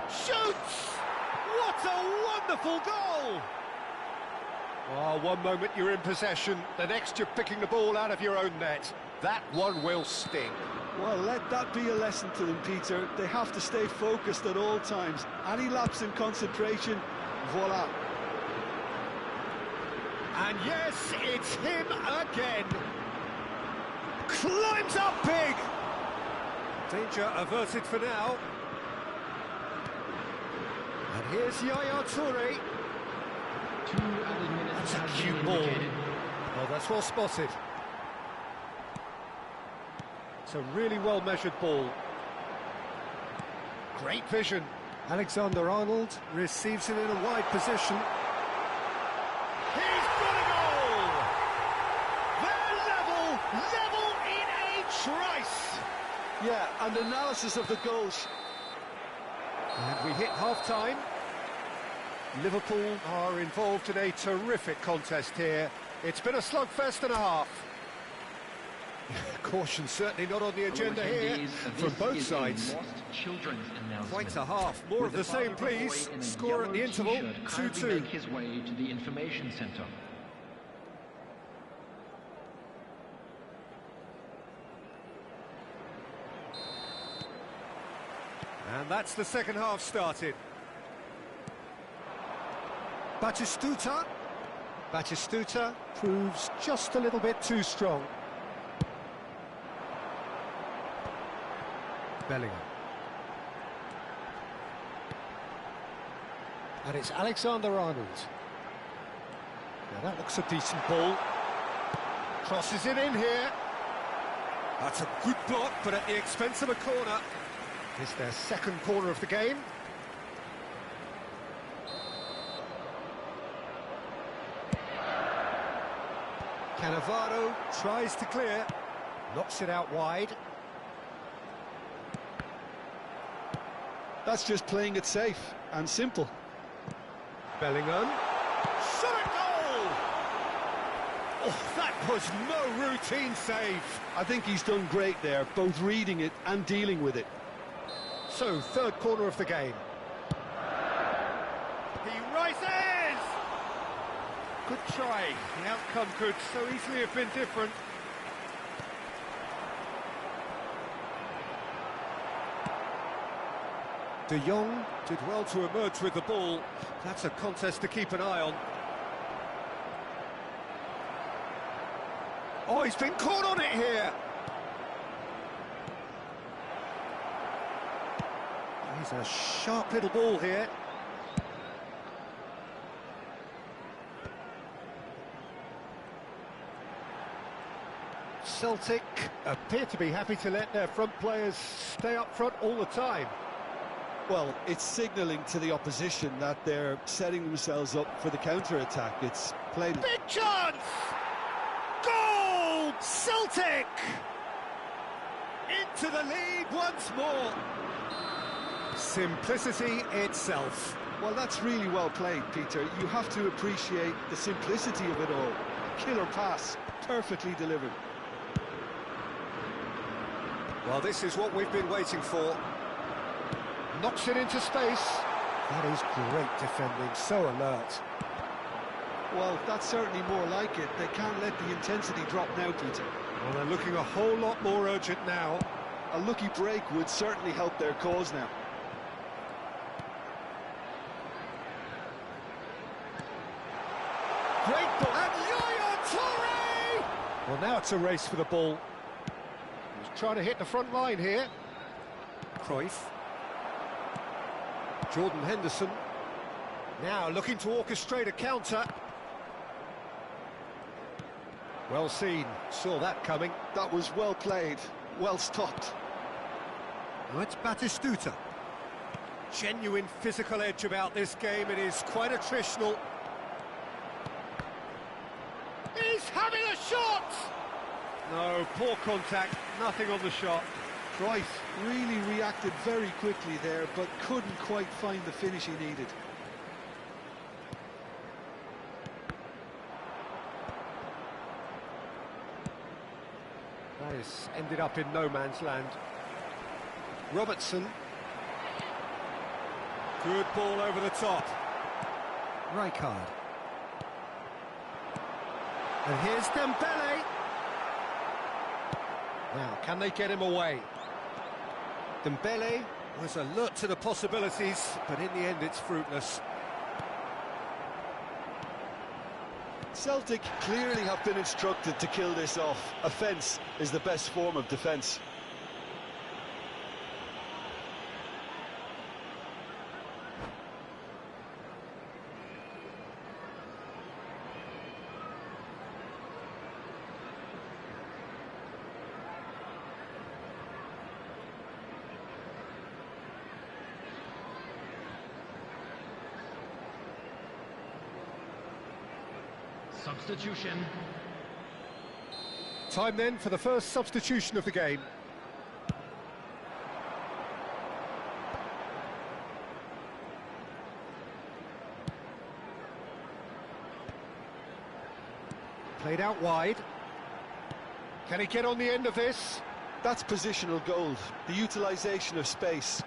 Shoots! What a wonderful goal! Oh, one moment you're in possession, the next you're picking the ball out of your own net. That one will sting. Well, let that be a lesson to them, Peter. They have to stay focused at all times. Any lapse in concentration Voila. And yes, it's him again. Climbs up big. Danger averted for now. And here's Yaya Toure. 2 added minutes. That's a have cute been ball. indicated. Well, that's well spotted. It's a really well-measured ball. Great vision. Alexander-Arnold receives it in a wide position. He's got a goal! They're level in a trice. Yeah, and analysis of the goals. And we hit half-time. Liverpool are involved in a terrific contest here. It's been a slugfest and a half. Caution certainly not on the agenda here from both sides. Quite a half. More of the same, please. Score at the interval, 2-2. His way to the information centre. And that's the second half started. Batistuta. Batistuta proves just a little bit too strong. Bellingham. And it's Alexander-Arnold. Now that looks a decent ball. Crosses it in here. That's a good block, but at the expense of a corner. It's their second corner of the game. Cannavaro tries to clear. Knocks it out wide. That's just playing it safe and simple. Bellingham. Shot at goal! Oh, that was no routine save. I think he's done great there, both reading it and dealing with it. So, third corner of the game. He rises! Good try. The outcome could so easily have been different. De Jong did well to emerge with the ball. That's a contest to keep an eye on. Oh, he's been caught on it here! He's a sharp little ball here. Celtic appear to be happy to let their front players stay up front all the time. Well, it's signalling to the opposition that they're setting themselves up for the counter-attack. It's played... Big chance! Goal! Celtic! Into the lead once more. Simplicity itself. Well, that's really well played, Peter. You have to appreciate the simplicity of it all. Killer pass, perfectly delivered. Well, this is what we've been waiting for. Knocks it into space. That is great defending, so alert. Well, that's certainly more like it. They can't let the intensity drop now, Peter. Well, they're looking a whole lot more urgent now. A lucky break would certainly help their cause now. Great ball. And Yaya Toure! Well, now it's a race for the ball. He's trying to hit the front line here. Cruyff. Jordan Henderson. Now looking to orchestrate a counter. Well seen. Saw that coming. That was well played. Well stopped. Now it's Batistuta. Genuine physical edge about this game. It is quite attritional. He's having a shot! No, poor contact. Nothing on the shot. Cruyff really reacted very quickly there, but couldn't quite find the finish he needed. That has ended up in no man's land. Robertson. Good ball over the top. Rijkaard. And here's Dembele. Now, can they get him away? Dembele was alert to the possibilities, but in the end it's fruitless. Celtic clearly have been instructed to kill this off. Offence is the best form of defence. Substitution. Time then for the first substitution of the game. Played out wide. Can he get on the end of this? That's positional gold, the utilisation of space.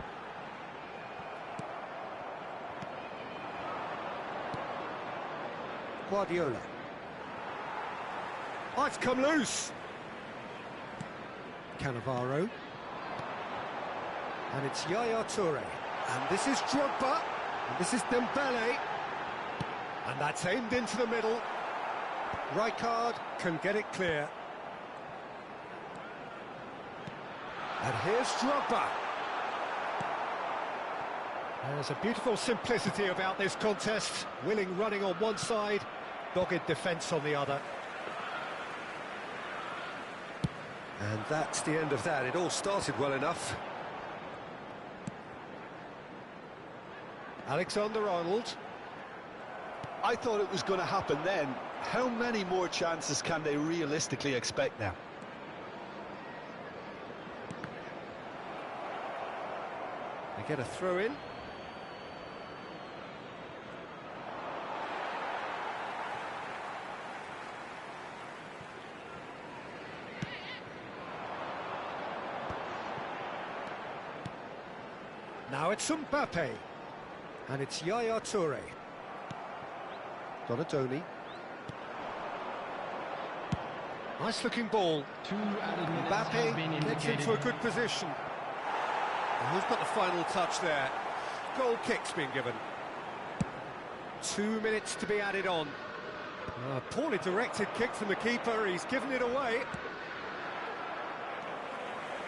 Guardiola. Oh, it's come loose. Cannavaro. And it's Yaya Toure. And this is Drogba. And this is Dembele. And that's aimed into the middle. Rijkaard can get it clear. And here's Drogba. There's a beautiful simplicity about this contest. Willing running on one side, dogged defence on the other. And that's the end of that. It all started well enough. Alexander-Arnold. I thought it was going to happen then. How many more chances can they realistically expect now? They get a throw in. Now it's Mbappe. And it's Yaya Toure. Donadoni. Nice looking ball. 2 added minutes have been Mbappe gets indicated. into a good position. And who's got the final touch there? Goal kick's been given. 2 minutes to be added on. Poorly directed kick from the keeper, he's given it away.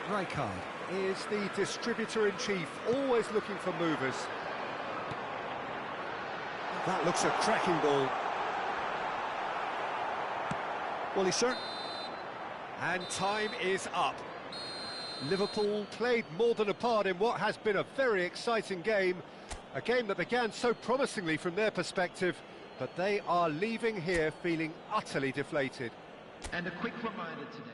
Rijkaard is the distributor-in-chief, always looking for movers. That looks a cracking ball. Well, he's certain. And time is up. Liverpool played more than a part in what has been a very exciting game. A game that began so promisingly from their perspective, but they are leaving here feeling utterly deflated. And a quick reminder today.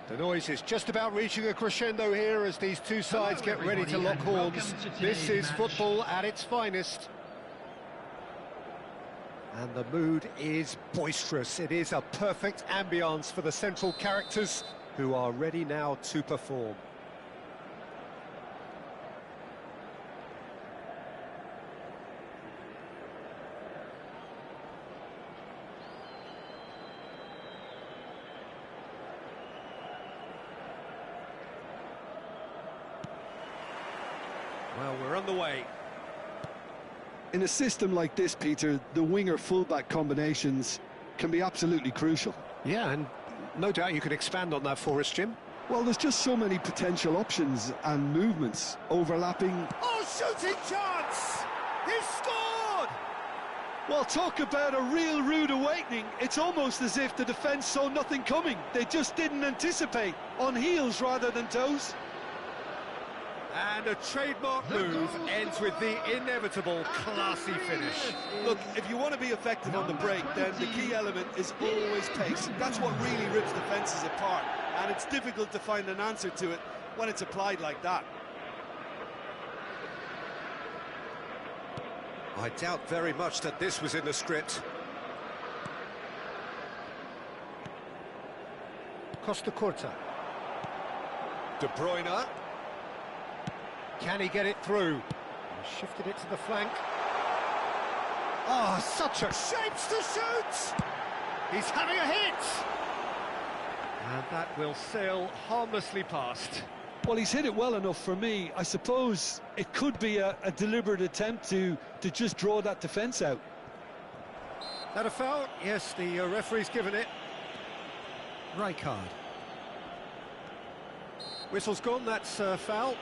The noise is just about reaching a crescendo here as these two sides get ready to lock horns. This is football at its finest. And the mood is boisterous. It is a perfect ambience for the central characters who are ready now to perform. Well, we're on the way. In a system like this, Peter, the winger-fullback combinations can be absolutely crucial. Yeah, and no doubt you could expand on that for us, Jim. Well, there's just so many potential options and movements overlapping. Oh, shooting chance! He's scored! Well, talk about a real rude awakening. It's almost as if the defence saw nothing coming. They just didn't anticipate, on heels rather than toes. And a trademark move ends with the inevitable classy finish. Look, if you want to be effective on the break, then the key element is always pace. That's what really rips defences apart, and it's difficult to find an answer to it when it's applied like that. I doubt very much that this was in the script. Costa Curta. De Bruyne. Can he get it through? He shifted it to the flank. Oh, such a shapes to shoot! He's having a hit! And that will sail harmlessly past. Well, he's hit it well enough for me. I suppose it could be a deliberate attempt to just draw that defence out. That a foul? Yes, the referee's given it. Right card. Whistle's gone, that's foul.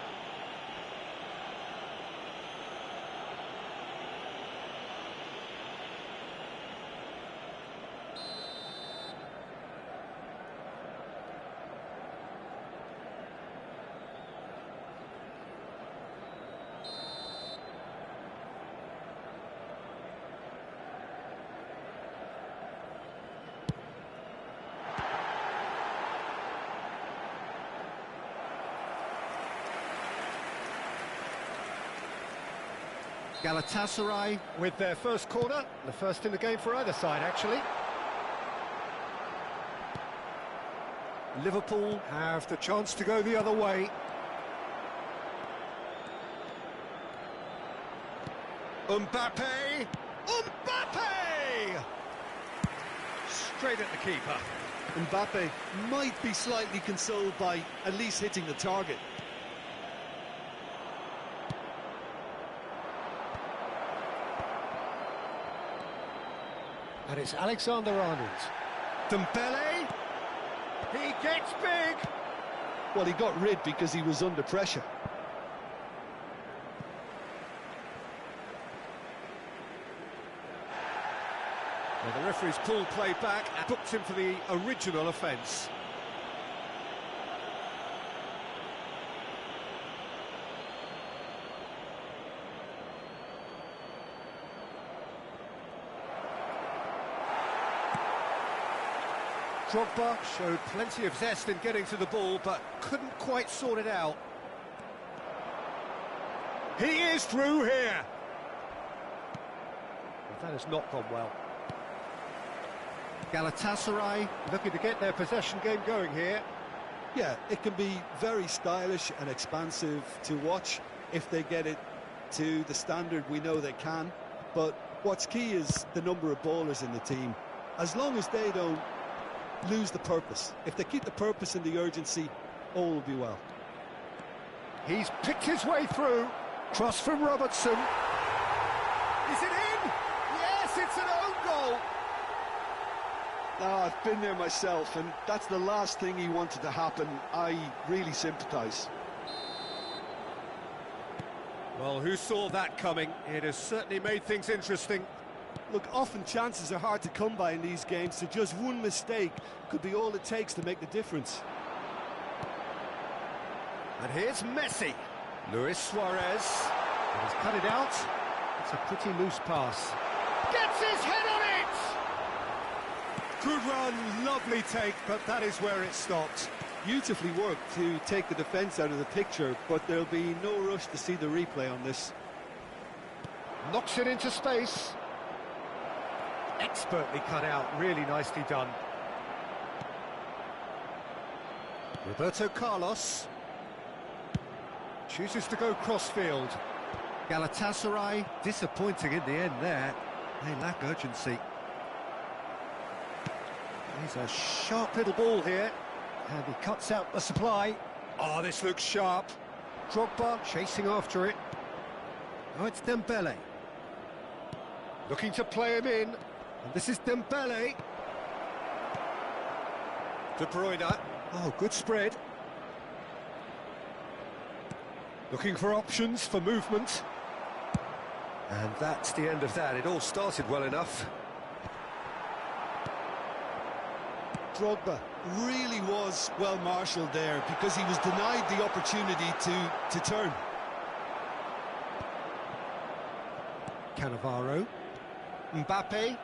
Galatasaray with their first corner, the first in the game for either side, actually. Liverpool have the chance to go the other way. Mbappe! Mbappe! Straight at the keeper. Mbappe might be slightly consoled by at least hitting the target. And it's Alexander-Arnold. Dembele! He gets big! Well, he got rid because he was under pressure. Well, the referee's pulled play back and booked him for the original offence. Drogba showed plenty of zest in getting to the ball, but couldn't quite sort it out. He is through here! But that has not gone well. Galatasaray looking to get their possession game going here. Yeah, it can be very stylish and expansive to watch if they get it to the standard we know they can. But what's key is the number of ballers in the team. As long as they don't lose the purpose. If they keep the purpose and the urgency, all will be well. He's picked his way through. Cross from Robertson. Is it in? Yes, it's an own goal. I've been there myself, and that's the last thing he wanted to happen. I really sympathise. Well, who saw that coming? It has certainly made things interesting. Look, often chances are hard to come by in these games, so just one mistake could be all it takes to make the difference. And here's Messi. Luis Suarez. He's cut it out. It's a pretty loose pass. Gets his head on it! Good run, lovely take, but that is where it stopped. Beautifully worked to take the defence out of the picture, but there'll be no rush to see the replay on this. Knocks it into space. Expertly cut out, really nicely done. Roberto Carlos chooses to go crossfield. Galatasaray disappointing in the end there. They lack urgency. He's a sharp little ball here, and he cuts out the supply. Oh, this looks sharp. Drogba chasing after it. Oh, it's Dembele. Looking to play him in. And this is Dembele. De Bruyne. Oh, good spread. Looking for options for movement. And that's the end of that. It all started well enough. Drogba really was well marshalled there because he was denied the opportunity to turn. Cannavaro. Mbappe.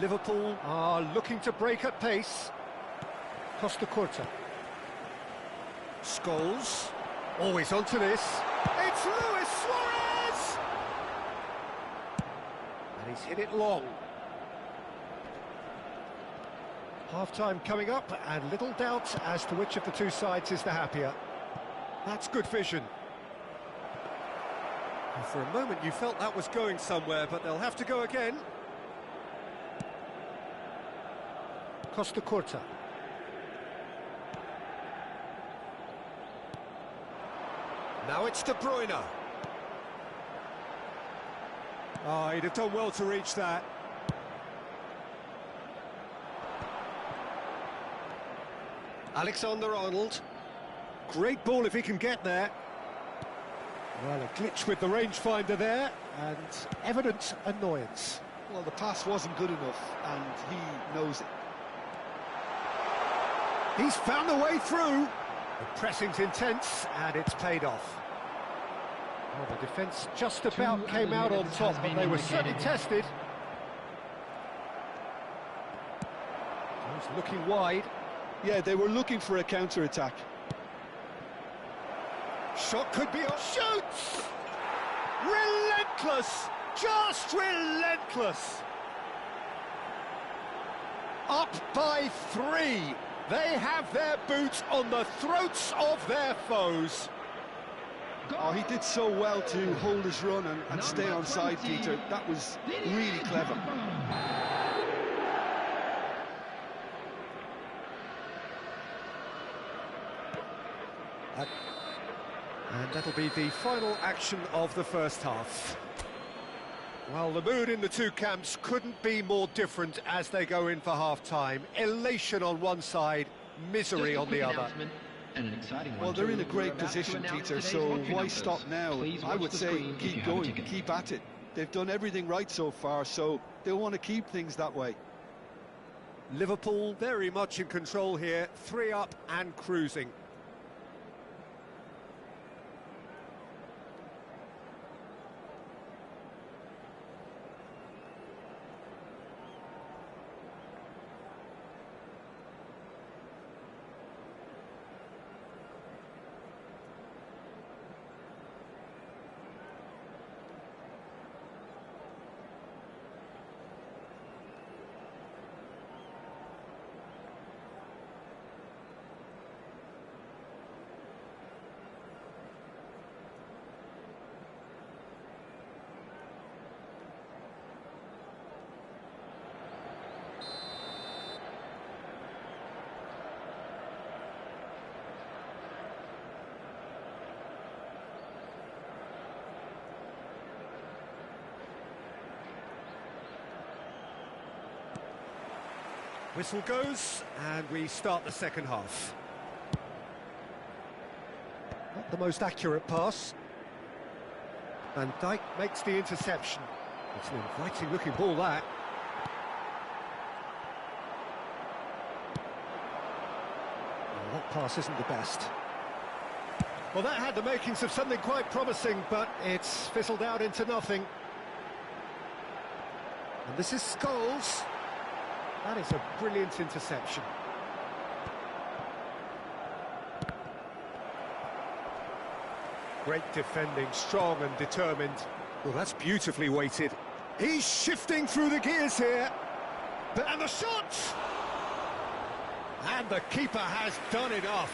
Liverpool are looking to break at pace. Costa Curta. Scholes. Always onto this. It's Luis Suarez! And he's hit it long. Half-time coming up, and little doubt as to which of the two sides is the happier. That's good vision. And for a moment you felt that was going somewhere, but they'll have to go again. Costa Curta. Now it's De Bruyne. Oh, he'd have done well to reach that. Alexander-Arnold. Great ball if he can get there. Well, a glitch with the rangefinder there, and evident annoyance. Well, the pass wasn't good enough, and he knows it. He's found the way through. The pressing's intense, and it's paid off. Well, the defence just about came out on top, but they were certainly tested. He's looking wide. Yeah, they were looking for a counter-attack. Shot could be on. Shoots! Relentless! Just relentless! Up by 3. They have their boots on the throats of their foes. Oh, he did so well to hold his run and stay on side, Peter. That was really clever. And that'll be the final action of the first half. Well, the mood in the two camps couldn't be more different as they go in for half-time. Elation on one side, misery on the other. Well, they're in a great position, Peter, so why stop now? I would say keep going, keep at it. They've done everything right so far, so they'll want to keep things that way. Liverpool very much in control here, 3 up and cruising. Whistle goes, and we start the second half. Not the most accurate pass. Van Dijk makes the interception. It's an inviting-looking ball, that. Well, that pass isn't the best. Well, that had the makings of something quite promising, but it's fizzled out into nothing. And this is Scholes. That is a brilliant interception. Great defending, strong and determined. Well, that's beautifully weighted. He's shifting through the gears here. And the shot! And the keeper has done enough.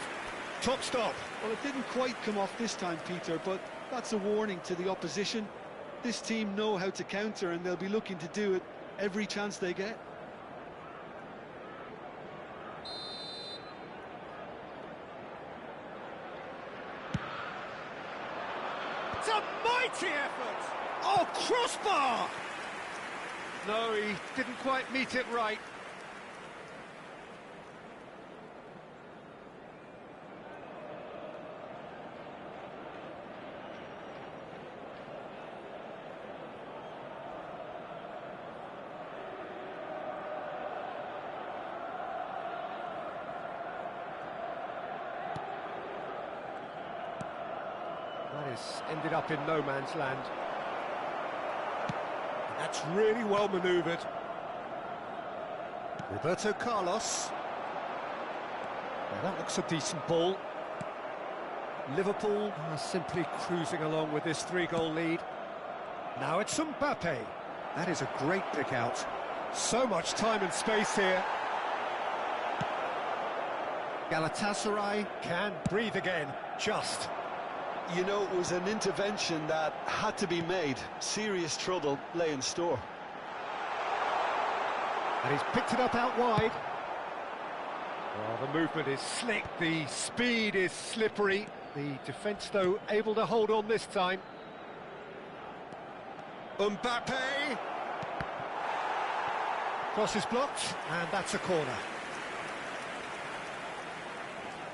Top stop. Well, it didn't quite come off this time, Peter, but that's a warning to the opposition. This team know how to counter, and they'll be looking to do it every chance they get. It's a mighty effort! Oh, crossbar! No, he didn't quite meet it right. That has ended up in no man's land. And that's really well manoeuvred. Roberto Carlos. Well, that looks a decent ball. Liverpool are simply cruising along with this 3-goal lead. Now it's Mbappe. That is a great pick out. So much time and space here. Galatasaray can breathe again, just. You know, it was an intervention that had to be made. Serious trouble lay in store. And he's picked it up out wide. Well, the movement is slick, the speed is slippery. The defence, though, able to hold on this time. Mbappe! Cross is blocked, and that's a corner.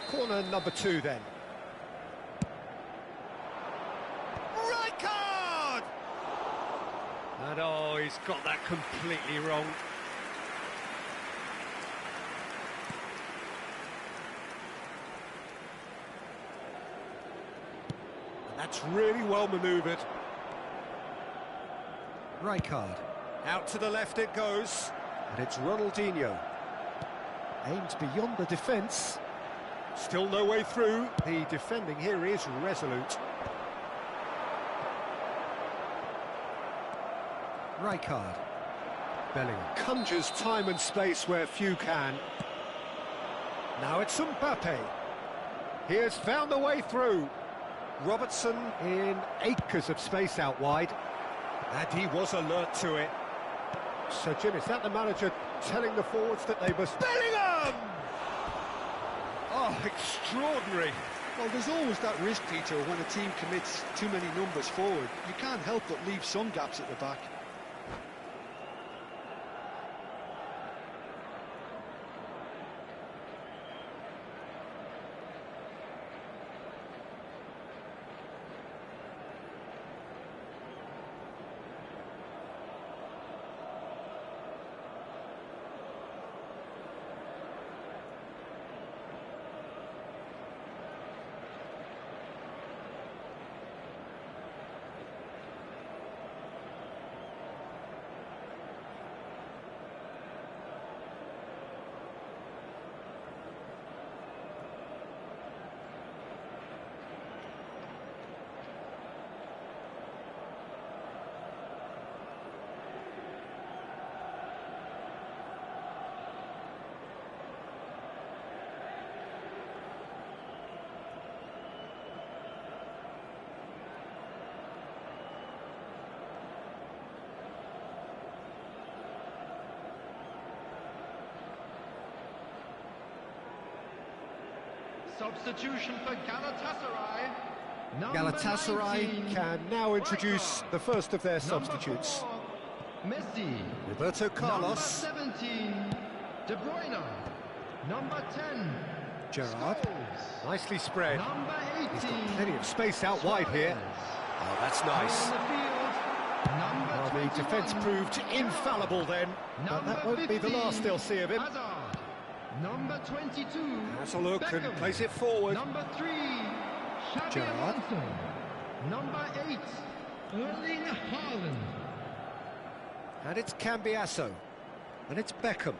Corner number 2, then. Right card! And oh, he's got that completely wrong. And that's really well manoeuvred. Rijkaard. Out to the left it goes. And it's Ronaldinho. Aims beyond the defence. Still no way through. The defending here is resolute. Rijkaard. Bellingham conjures time and space where few can. Now it's Mbappe. He has found the way through. Robertson in acres of space out wide. And he was alert to it. So, Jim, is that the manager telling the forwards that they must... Bellingham! Oh, extraordinary. Well, there's always that risk, Peter, when a team commits too many numbers forward. You can't help but leave some gaps at the back. Substitution for Galatasaray. Galatasaray can now introduce the first of their substitutes. Messi. Roberto Carlos. Number 17, De Bruyne. Number 10, Gerrard. Scholes. Nicely spread. Number 18, He's got plenty of space out wide here. Oh, that's nice. On the field, number Well, the 21, defence proved infallible then, but that won't be the last they'll see of him. Hazard. Number 22, Has a look and Beckham. plays it forward. Number 3, Xabi Gerrard. Alonso. Number 8, Erling Haaland. And it's Cambiasso. And it's Beckham.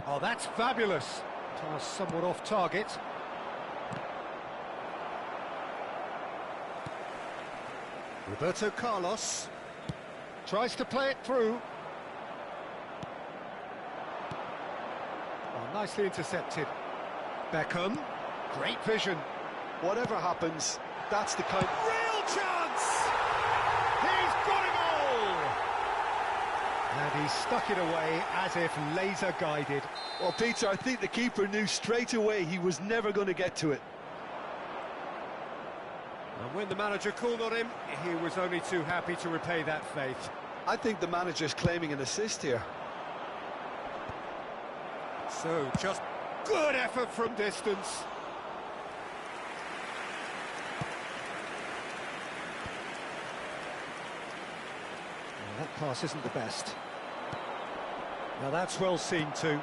Oh, that's fabulous. Pass somewhat off target. Roberto Carlos tries to play it through. Oh, nicely intercepted. Beckham, great vision. Whatever happens, that's the kind... Real chance! He's got it all! And he stuck it away as if laser guided. Well, Peter, I think the keeper knew straight away he was never going to get to it. And when the manager called on him, he was only too happy to repay that faith. I think the manager's claiming an assist here. So, just good effort from distance. Well, that pass isn't the best. Now that's well seen too.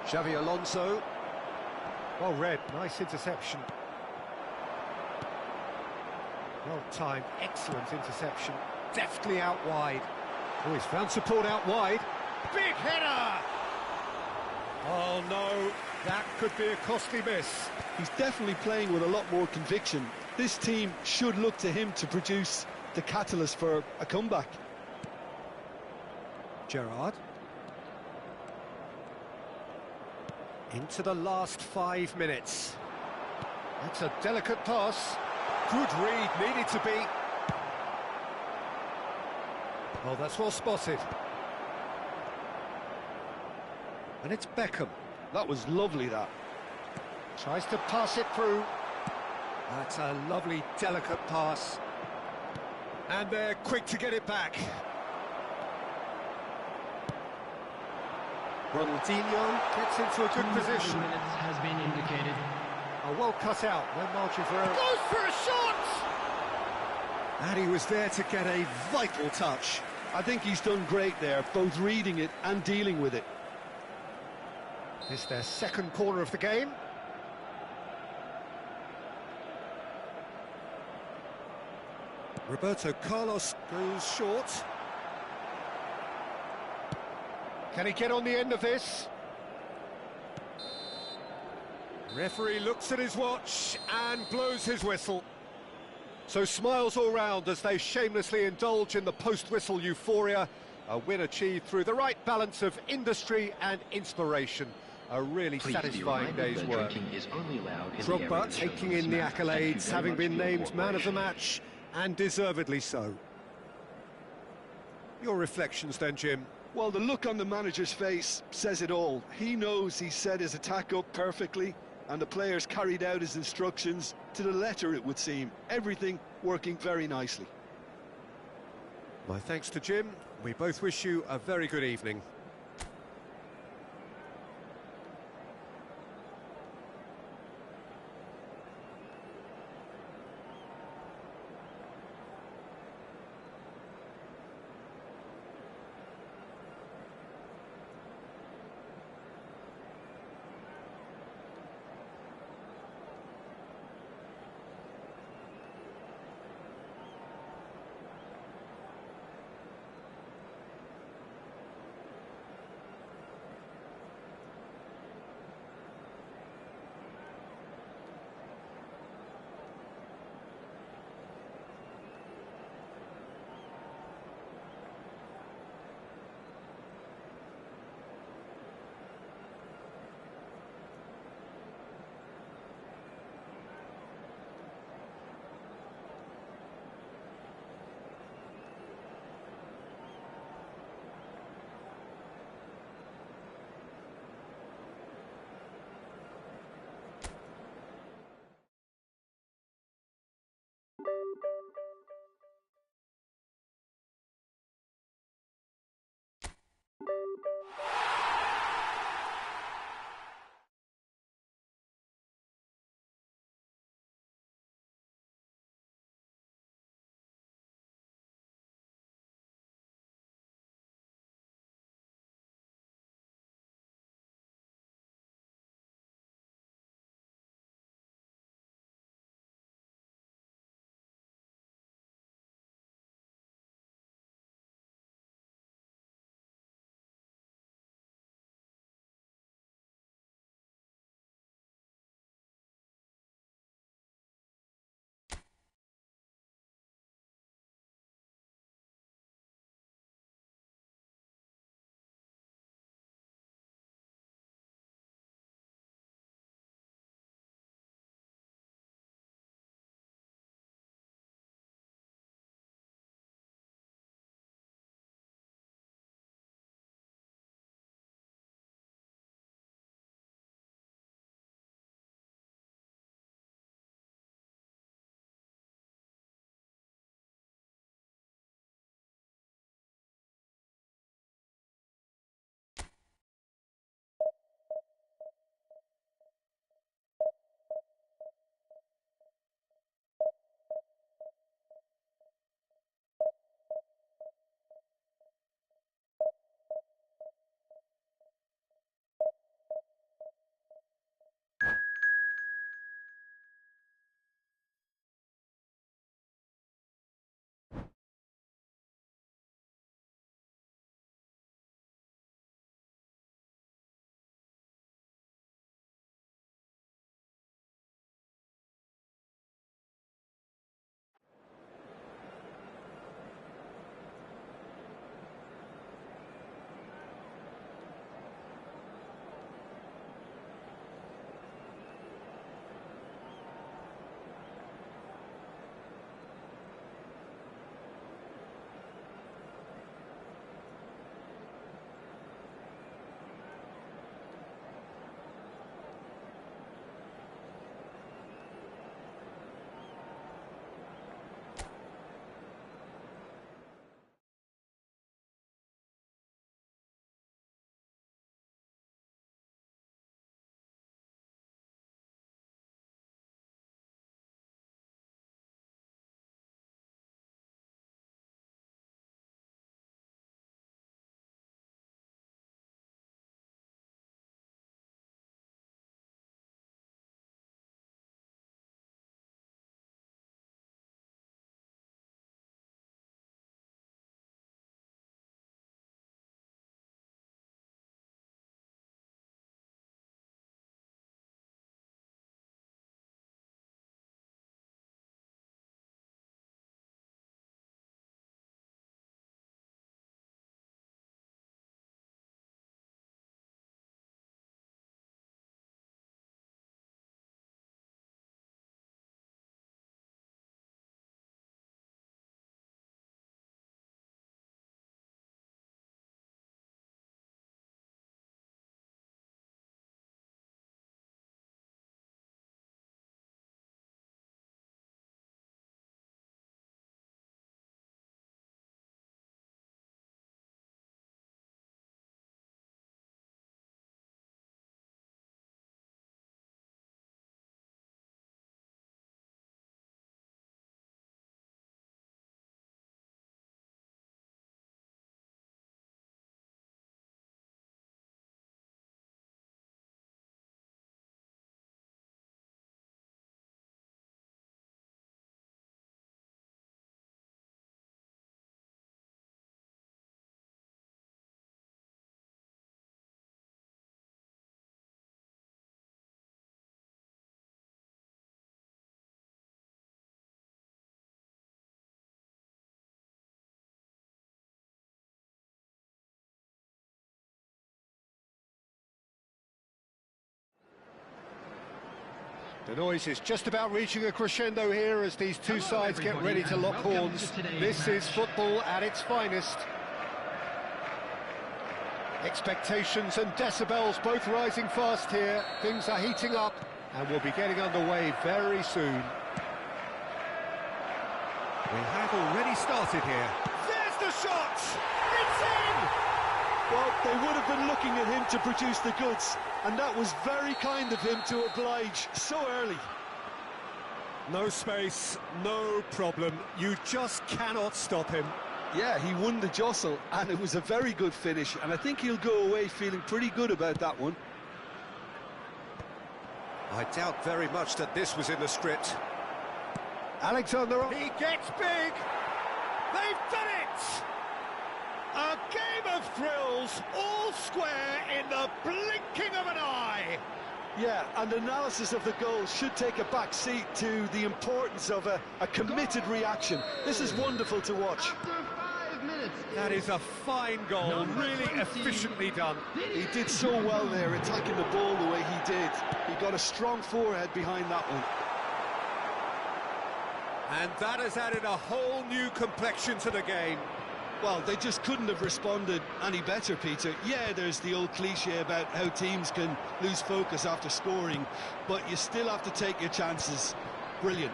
Xavi Alonso. Well read, nice interception. Well timed, excellent interception. Deftly out wide. Oh, he's found support out wide. Big header! Oh no, that could be a costly miss. He's definitely playing with a lot more conviction. This team should look to him to produce the catalyst for a comeback. Gerrard. Into the last 5 minutes. That's a delicate pass. Good read, needed to be. Oh, that's well spotted. And it's Beckham. That was lovely, that. Tries to pass it through. That's a lovely, delicate pass. And they're quick to get it back. Ronaldinho gets into a good position. Minutes has been indicated. Well cut out, no margin for error. Goes for a shot! And he was there to get a vital touch. I think he's done great there, both reading it and dealing with it. This is their second corner of the game. Roberto Carlos goes short. Can he get on the end of this? Referee looks at his watch and blows his whistle. So smiles all round as they shamelessly indulge in the post-whistle euphoria. A win achieved through the right balance of industry and inspiration. A really satisfying day's work. Drogba taking in the accolades, having been named man of the match, and deservedly so. Your reflections then, Jim? Well, the look on the manager's face says it all. He knows he set his attack up perfectly, and the players carried out his instructions to the letter, it would seem. Everything working very nicely. My thanks to Jim. We both wish you a very good evening. The noise is just about reaching a crescendo here as these two sides get ready to lock horns. This is football at its finest. Expectations and decibels both rising fast here. Things are heating up and we'll be getting underway very soon. We have already started here. There's the shot! It's in! Well, they would have been looking at him to produce the goods, and that was very kind of him to oblige so early. No space, no problem. You just cannot stop him. Yeah, he won the jostle, and it was a very good finish, and I think he'll go away feeling pretty good about that one. I doubt very much that this was in the script. Alexander, he gets big! They've done it! A game of thrills, all square in the blinking of an eye! Yeah, and analysis of the goal should take a back seat to the importance of a committed reaction. This is wonderful to watch. After 5 minutes. That is a fine goal, really efficiently done. He did so well there, attacking the ball the way he did. He got a strong forehead behind that one. And that has added a whole new complexion to the game. Well, they just couldn't have responded any better, Peter. Yeah, there's the old cliche about how teams can lose focus after scoring, but you still have to take your chances. Brilliant.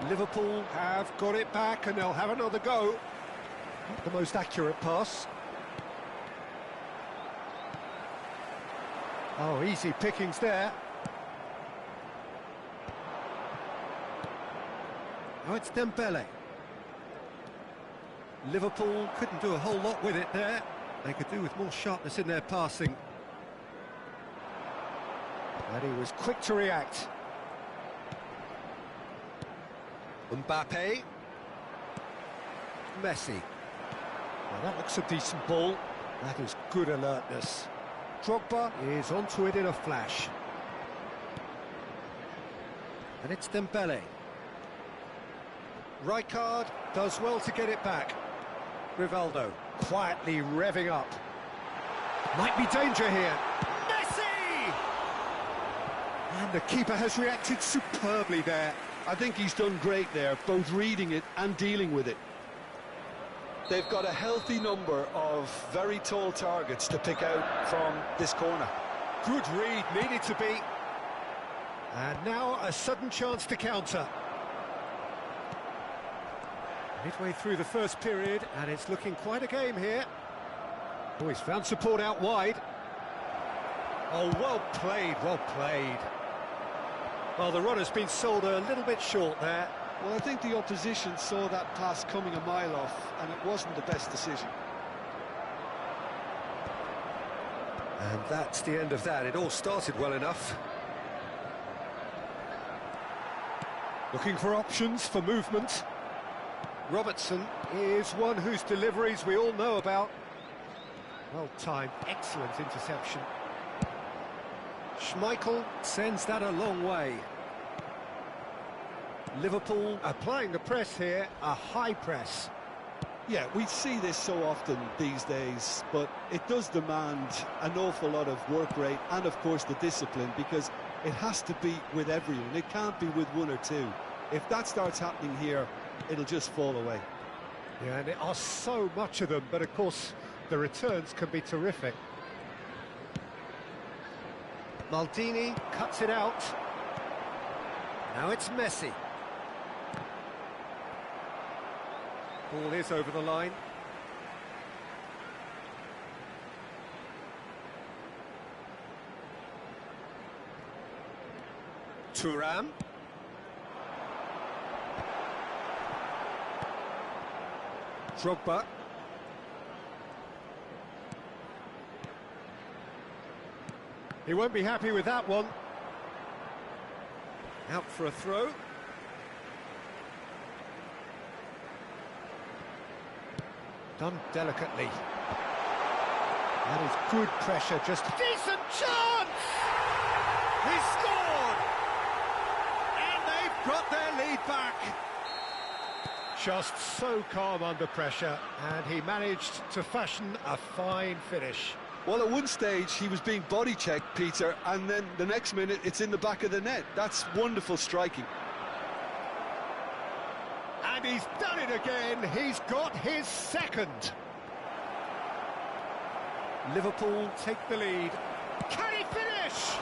Liverpool have got it back and they'll have another go. Not the most accurate pass. Oh, easy pickings there. Now it's Dembele. Liverpool couldn't do a whole lot with it there. They could do with more sharpness in their passing. And he was quick to react. Mbappe. Messi. Well, that looks a decent ball. That is good alertness. Drogba is onto it in a flash. And it's Dembele. Rijkaard does well to get it back. Rivaldo quietly revving up. Might be danger here. Messi! And the keeper has reacted superbly there. I think he's done great there, both reading it and dealing with it. They've got a healthy number of very tall targets to pick out from this corner. Good read, needed to be. And now a sudden chance to counter. Midway through the first period, and it's looking quite a game here. Oh, he's found support out wide. Oh, well played, well played. Well, the run has been sold a little bit short there. Well, I think the opposition saw that pass coming a mile off, and it wasn't the best decision. And that's the end of that. It all started well enough. Looking for options for movement. Robertson is one whose deliveries we all know about. Well timed, excellent interception. Schmeichel sends that a long way. Liverpool applying the press here, a high press. Yeah, we see this so often these days, but it does demand an awful lot of work rate and, of course, the discipline, because it has to be with everyone. It can't be with one or two. If that starts happening here, it'll just fall away. Yeah, and there are so much of them, but of course the returns can be terrific. Maldini cuts it out. Now it's Messi. Ball is over the line. Thuram. Drogba. He won't be happy with that one. Out for a throw. Done delicately. That is good pressure, just decent chance! He scored! And they've got their lead back. Just so calm under pressure, and he managed to fashion a fine finish. Well, at one stage he was being body checked, Peter, and then the next minute it's in the back of the net. That's wonderful striking. And he's done it again. He's got his second. Liverpool take the lead. Can he finish?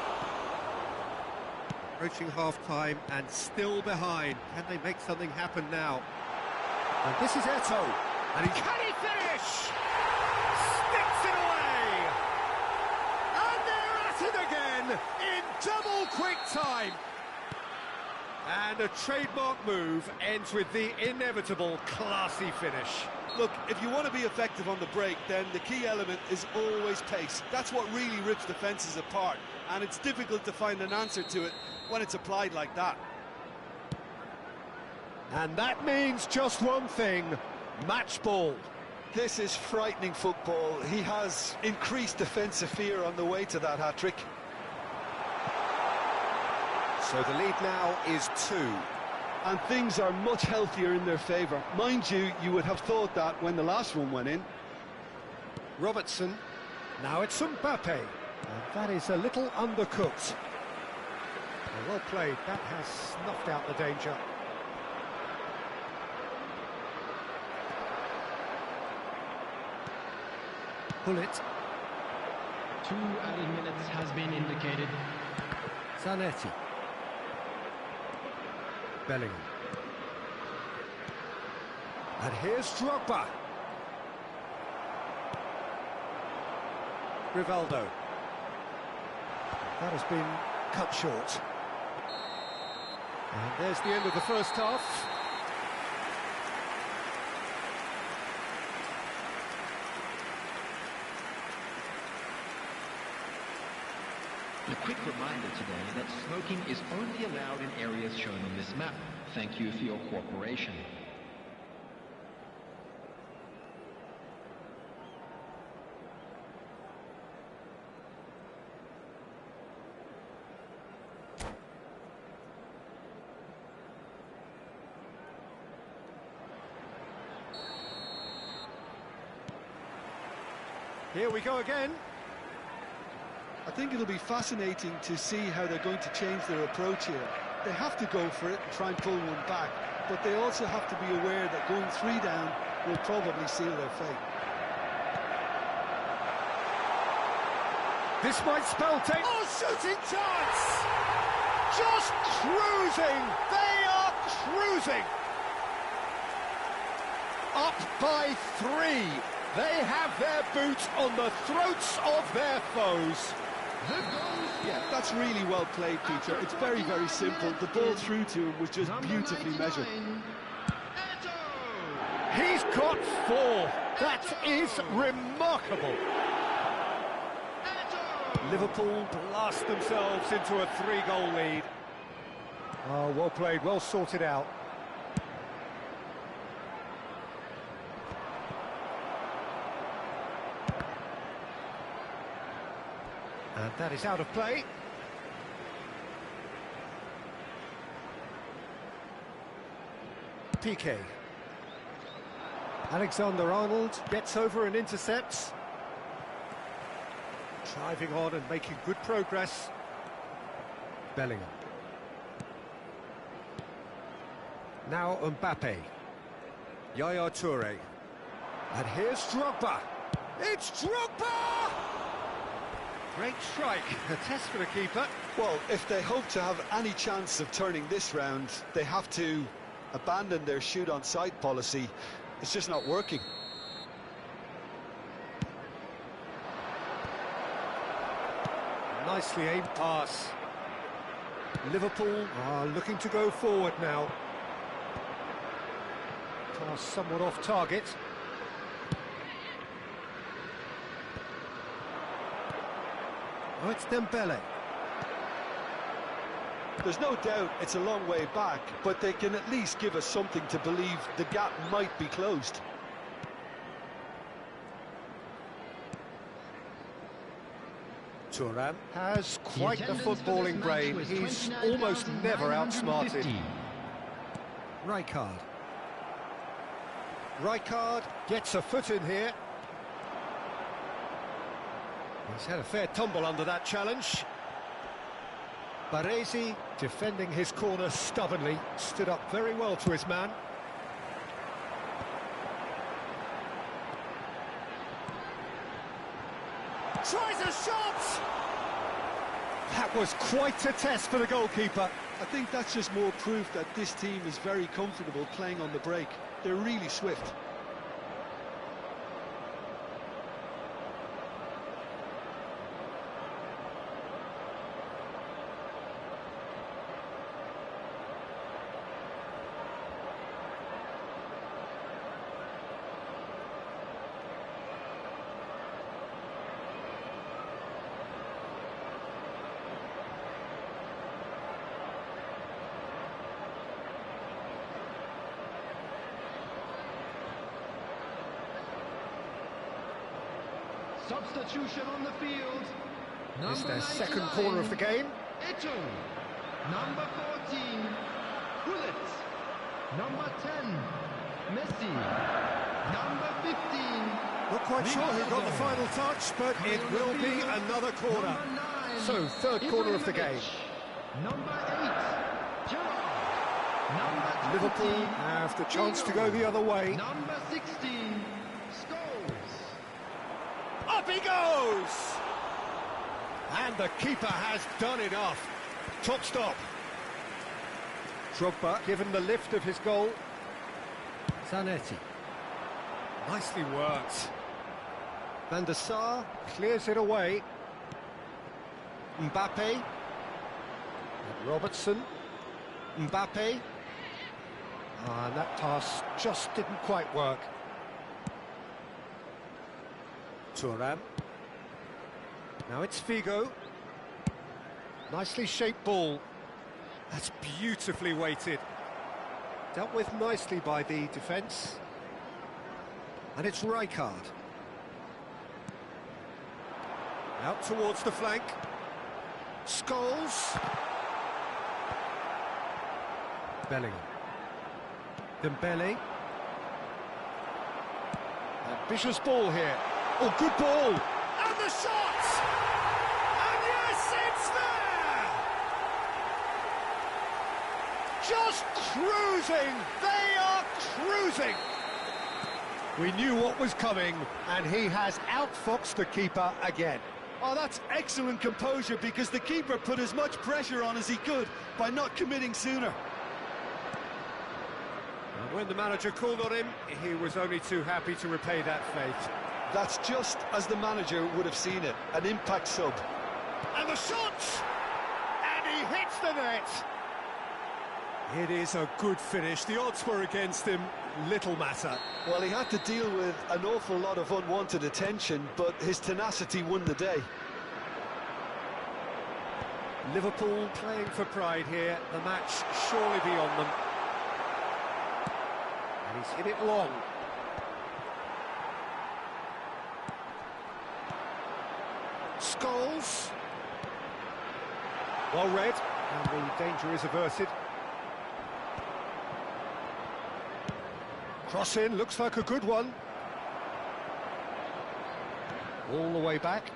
Approaching half-time and still behind. Can they make something happen now? And this is Eto'o. And he can he finish? Sticks it away. And they're at it again in double quick time. And a trademark move ends with the inevitable classy finish. Look, if you want to be effective on the break, then the key element is always pace. That's what really rips defences apart, and it's difficult to find an answer to it when it's applied like that. And that means just one thing, match ball. This is frightening football. He has increased defensive fear on the way to that hat-trick. So the lead now is 2. And things are much healthier in their favour. Mind you, you would have thought that when the last one went in. Robertson, now it's Mbappe. And that is a little undercooked. Well played, that has snuffed out the danger. Bullet. 2 added minutes has been indicated. Zanetti. Bellingham. And here's Drogba. Rivaldo. That has been cut short. And there's the end of the first half. A quick reminder today that smoking is only allowed in areas shown on this map. Thank you for your cooperation. Here we go again. I think it'll be fascinating to see how they're going to change their approach here. They have to go for it and try and pull one back, but they also have to be aware that going 3 down will probably seal their fate. This might spell take... Oh, shooting chance! Just cruising! They are cruising! Up by 3. They have their boot on the throats of their foes. Yeah, that's really well played, Peter. It's very, very simple. The ball through to him was just beautifully measured. He's got 4. That is remarkable. Liverpool blast themselves into a 3-goal lead. Oh, well played, well sorted out. And that is out of play. Piqué. Alexander-Arnold gets over and intercepts. Driving on and making good progress. Bellingham. Now Mbappe. Yaya Toure. And here's Drogba. It's Drogba! Great strike, a test for the keeper. Well, if they hope to have any chance of turning this round, they have to abandon their shoot-on-sight policy. It's just not working. Nicely aimed pass. Liverpool are looking to go forward now. Pass somewhat off target. Oh, it's Dembele. There's no doubt it's a long way back, but they can at least give us something to believe the gap might be closed. Thuram has quite the footballing brain. He's almost never outsmarted. Rijkaard. Rijkaard gets a foot in here. He's had a fair tumble under that challenge. Baresi, defending his corner stubbornly, stood up very well to his man. Tries a shot! That was quite a test for the goalkeeper. I think that's just more proof that this team is very comfortable playing on the break. They're really swift. Substitution on the field. It's their second corner of the game. Eto. Number 14, Gullit. Number 10, Messi. Number 15. Not quite sure who got the final touch, but it will be another corner. So, third corner of the game. Number 8, Gerrard. Number 20, Liverpool have the chance to go the other way. Number 16, Scholes. Up he goes! And the keeper has done enough. Top stop. Drogba given the lift of his goal. Zanetti. Nicely worked. Van der Sar clears it away. Mbappe. And Robertson. Mbappe. And that pass just didn't quite work. Thuram. Now it's Figo. Nicely shaped ball. That's beautifully weighted. Dealt with nicely by the defence. And it's Rijkaard. Out towards the flank. Scholes. Bellingham. Dembele. Ambitious ball here. Oh, good ball! And the shot! And yes, it's there! Just cruising! They are cruising! We knew what was coming, and he has outfoxed the keeper again. Oh, that's excellent composure, because the keeper put as much pressure on as he could by not committing sooner. And when the manager called on him, he was only too happy to repay that faith. That's just as the manager would have seen it, an impact sub. And the shot! And he hits the net! It is a good finish. The odds were against him. Little matter. Well, he had to deal with an awful lot of unwanted attention, but his tenacity won the day. Liverpool playing for pride here. The match surely beyond them. And he's hit it long. Scholes. Well read, and the danger is averted. Cross in, looks like a good one. All the way back.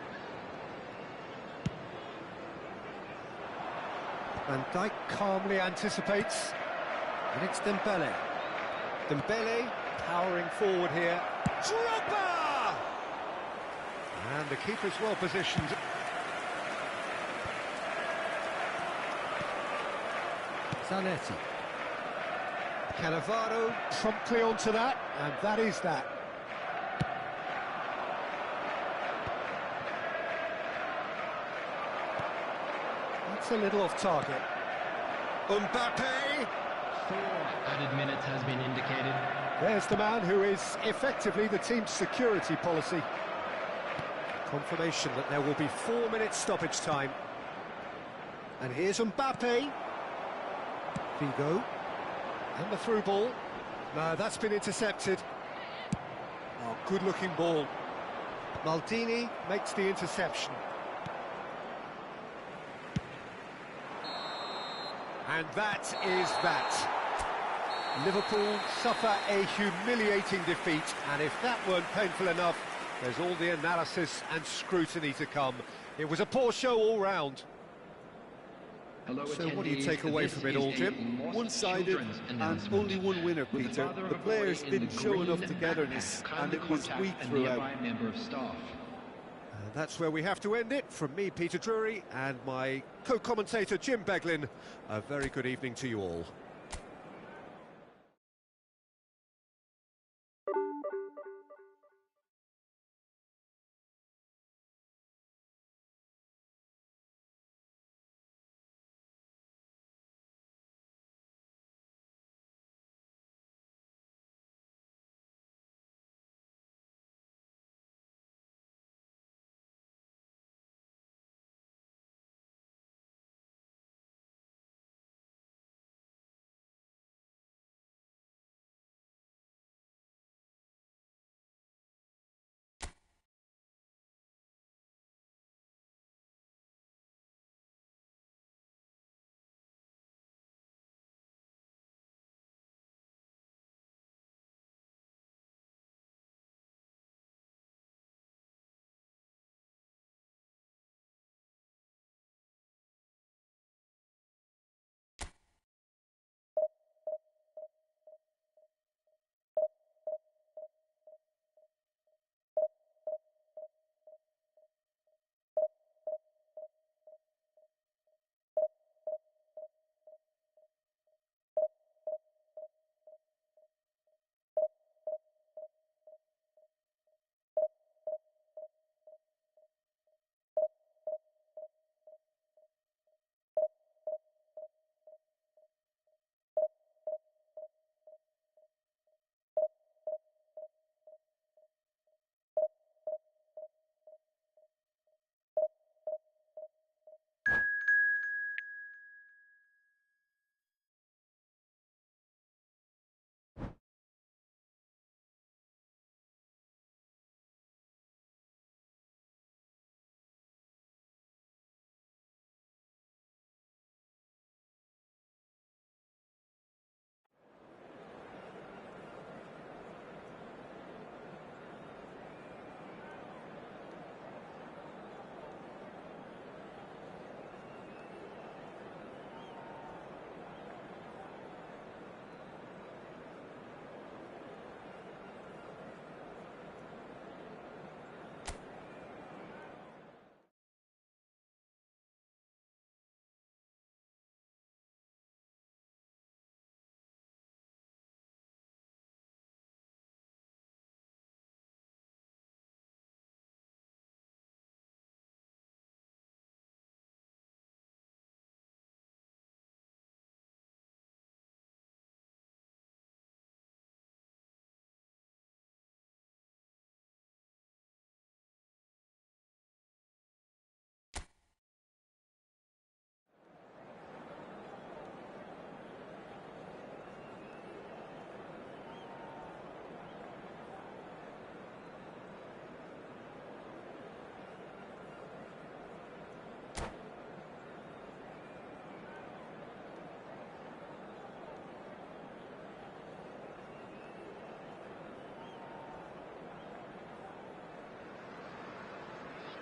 Van Dijk calmly anticipates. And it's Dembele. Dembele powering forward here. Drogba! And the keeper's well positioned. Zanetti. Cannavaro promptly onto that, and that is that. That's a little off target. Mbappe! 4 added minutes has been indicated. There's the man who is effectively the team's security policy. Confirmation that there will be 4 minutes stoppage time. And here's Mbappe. Figo. And the through ball. No, that's been intercepted. Oh, good-looking ball. Maldini makes the interception. And that is that. Liverpool suffer a humiliating defeat, and if that weren't painful enough, There's all the analysis and scrutiny to come. It was a poor show all round. Hello, So what do you attendees. take away This from it is all, a Jim? lost One-sided children's and announcement. only one winner, With Peter. father The of a players boy in didn't the show enough green togetherness, backpack, and kindly it was contact weak a throughout. nearby member of staff. And that's where we have to end it. From me, Peter Drury, and my co-commentator, Jim Beglin. A very good evening to you all.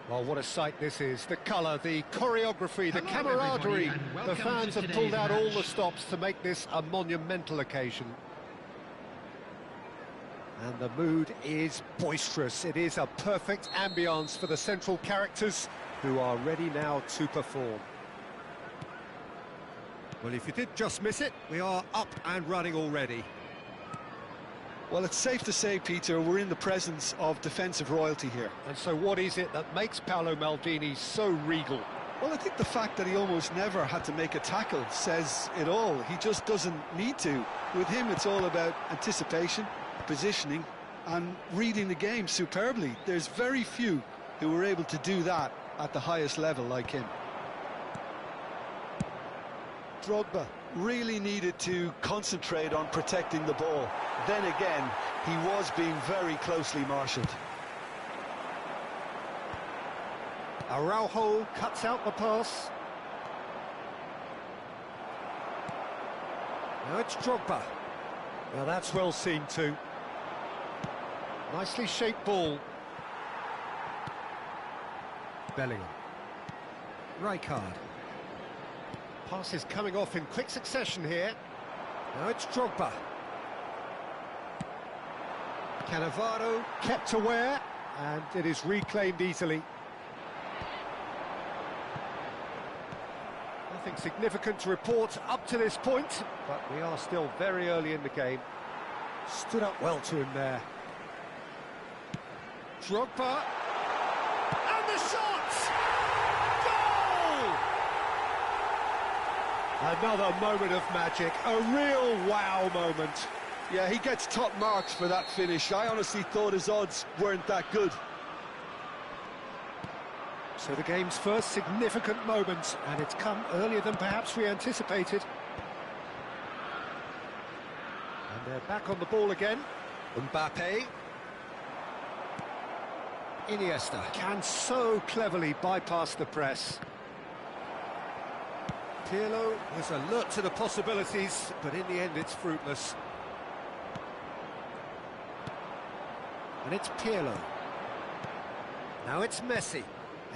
Well, what a sight this is. The colour, the choreography, the Hello, camaraderie. everybody, and The welcome fans to have pulled today's out all match. the stops to make this a monumental occasion. And the mood is boisterous. It is a perfect ambience for the central characters who are ready now to perform. Well, if you did just miss it, we are up and running already. Well, it's safe to say, Peter, we're in the presence of defensive royalty here. And so what is it that makes Paolo Maldini so regal? Well, I think the fact that he almost never had to make a tackle says it all. He just doesn't need to. With him, it's all about anticipation, positioning, and reading the game superbly. There's very few who were able to do that at the highest level like him. Drogba really needed to concentrate on protecting the ball. Then again, he was being very closely marshalled. Araujo cuts out the pass. Now it's Drogba. Now that's well seen too. Nicely shaped ball. Bellingham. Rijkaard. Passes coming off in quick succession here. Now it's Drogba. Cannavaro kept aware, and it is reclaimed easily. Nothing significant to report up to this point, but we are still very early in the game. Stood up well to him there. Drogba. And the shot! Goal! Another moment of magic, a real wow moment. Yeah, he gets top marks for that finish. I honestly thought his odds weren't that good. So the game's first significant moment, and it's come earlier than perhaps we anticipated. And they're back on the ball again. Mbappe. Iniesta can so cleverly bypass the press. Pirlo was alert to the possibilities, but in the end it's fruitless. And it's Pirlo. Now it's Messi.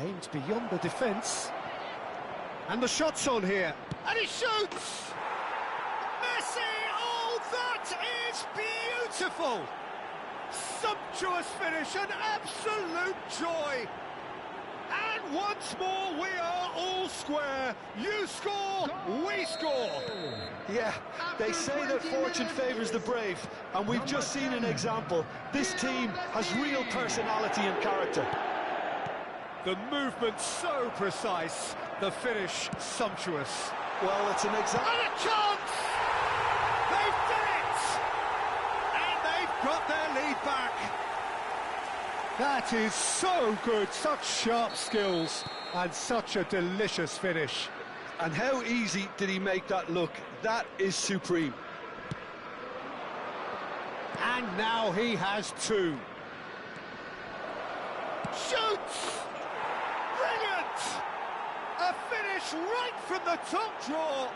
Aimed beyond the defence. And the shot's on here. And he shoots! Messi! Oh, that is beautiful! Sumptuous finish, an absolute joy! And once more we are all square. You score, we score! Yeah, they say that fortune favours the brave, and we've just seen an example. This team has real personality and character. The movement so precise, the finish sumptuous. Well, it's an example. And a chance! They've done it! And they've got their lead back. That is so good, such sharp skills, and such a delicious finish. And how easy did he make that look? That is supreme. And now he has two. Shoots! Brilliant! A finish right from the top draw.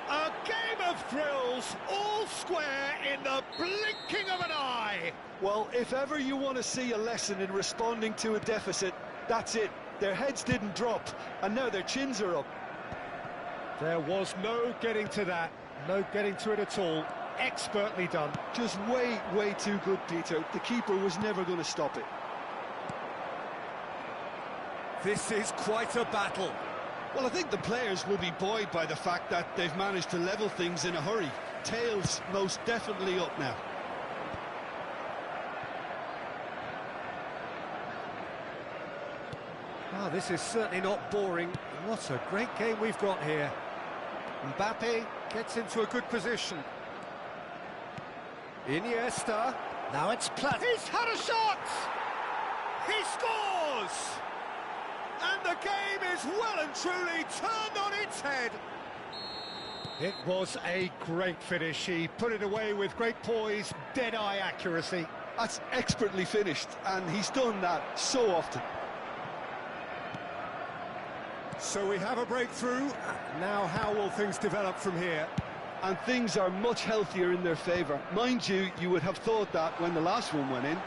A game of thrills, all square in the blinking of an eye. Well, if ever you want to see a lesson in responding to a deficit, that's it. Their heads didn't drop, and now their chins are up. There was no getting to that, no getting to it at all. Expertly done. Just way, way too good, Peter. The keeper was never going to stop it. This is quite a battle. Well, I think the players will be buoyed by the fact that they've managed to level things in a hurry. Tails most definitely up now. Oh, this is certainly not boring. What a great game we've got here. Mbappe gets into a good position. Iniesta. Now it's Plat. He's had a shot! He scores! And the game is well and truly turned on its head. It was a great finish. He put it away with great poise, dead-eye accuracy. That's expertly finished, and he's done that so often. So we have a breakthrough. Now how will things develop from here? And things are much healthier in their favour. Mind you, you would have thought that when the last one went in.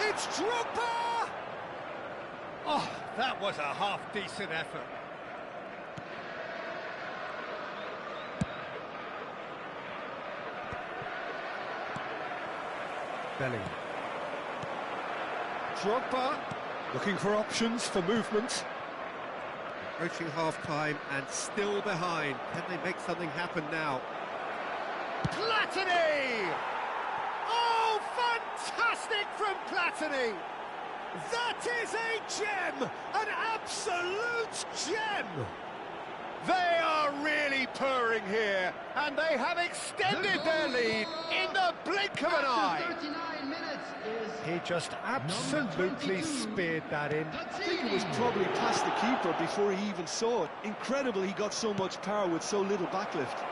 It's Drogba! Oh, that was a half-decent effort. Bellingham. Drogba, looking for options for movement. Approaching half-time and still behind. Can they make something happen now? Platini! Oh, fantastic from Platini! That is a gem! An absolute gem! They are really purring here, and they have extended their lead in the blink of an eye. 39 minutes is He just absolutely speared that in. I think it was probably past the keeper before he even saw it. Incredible he got so much power with so little backlift.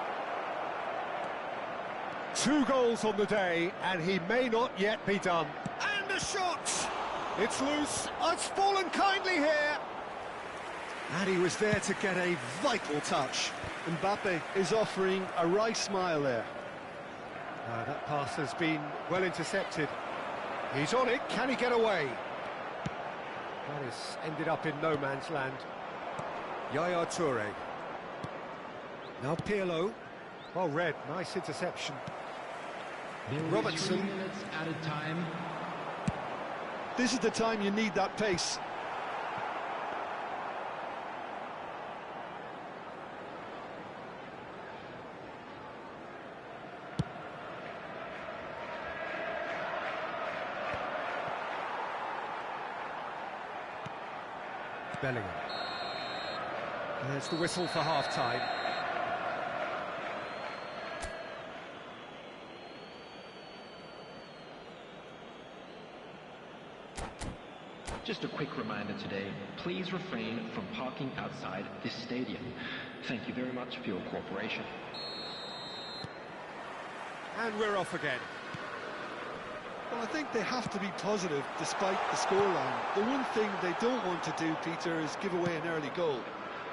2 goals on the day, and he may not yet be done. And a shot! It's loose. It's fallen kindly here. And he was there to get a vital touch. Mbappe is offering a right smile there. That pass has been well intercepted. He's on it. Can he get away? That has ended up in no man's land. Yaya Toure. Now Pirlo. Well read, nice interception. Robertson. 3 minutes added time. This is the time you need that pace. Bellingham. And there's the whistle for half-time. Just a quick reminder today, please refrain from parking outside this stadium. Thank you very much for your cooperation. And we're off again. Well, I think they have to be positive despite the scoreline. The one thing they don't want to do, Peter, is give away an early goal.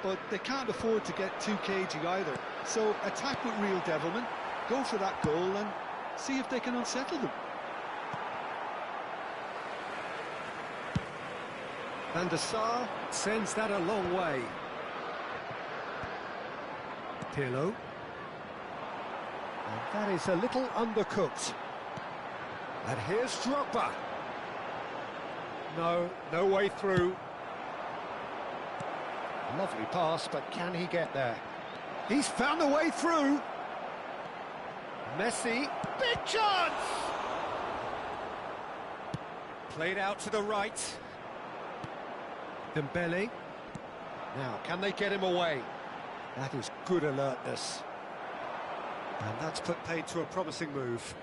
But they can't afford to get too cagey either. So attack with real devilment, go for that goal and see if they can unsettle them. Van der Sar sends that a long way. Pirlo. And that is a little undercooked. And here's Drogba. No way through. Lovely pass, but can he get there? He's found a way through. Messi, big chance! Played out to the right. Dembele. Now, can they get him away? That is good alertness. And that's put paid to a promising move.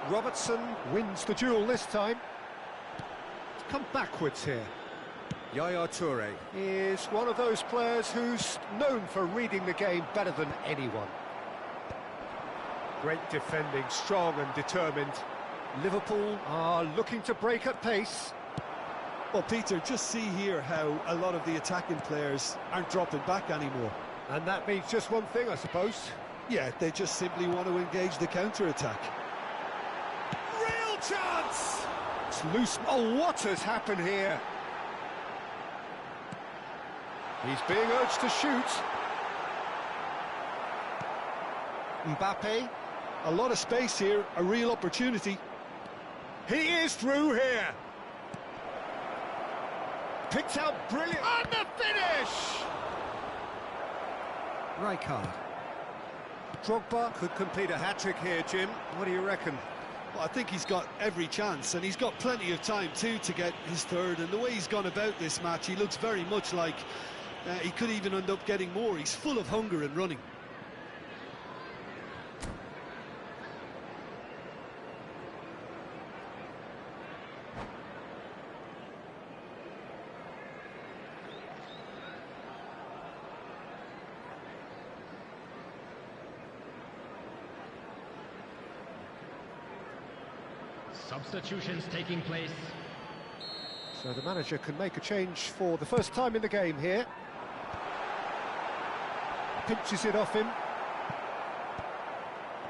Robertson wins the duel this time. Come backwards here. Yaya Toure is one of those players who's known for reading the game better than anyone. Great defending, strong and determined. Liverpool are looking to break at pace. Well, Peter, just see here how a lot of the attacking players aren't dropping back anymore. And that means just one thing, I suppose. Yeah, they just simply want to engage the counter-attack. Real chance! It's loose. Oh, what has happened here? He's being urged to shoot. Mbappe. A lot of space here, a real opportunity. He is through here. Picked out brilliant. On the finish! Rijkaard. Drogba could complete a hat-trick here, Jim. What do you reckon? Well, I think he's got every chance, and he's got plenty of time too to get his third. And the way he's gone about this match, he looks very much like he could even end up getting more. He's full of hunger and running. Substitutions taking place. So the manager can make a change for the first time in the game here. Pinches it off him.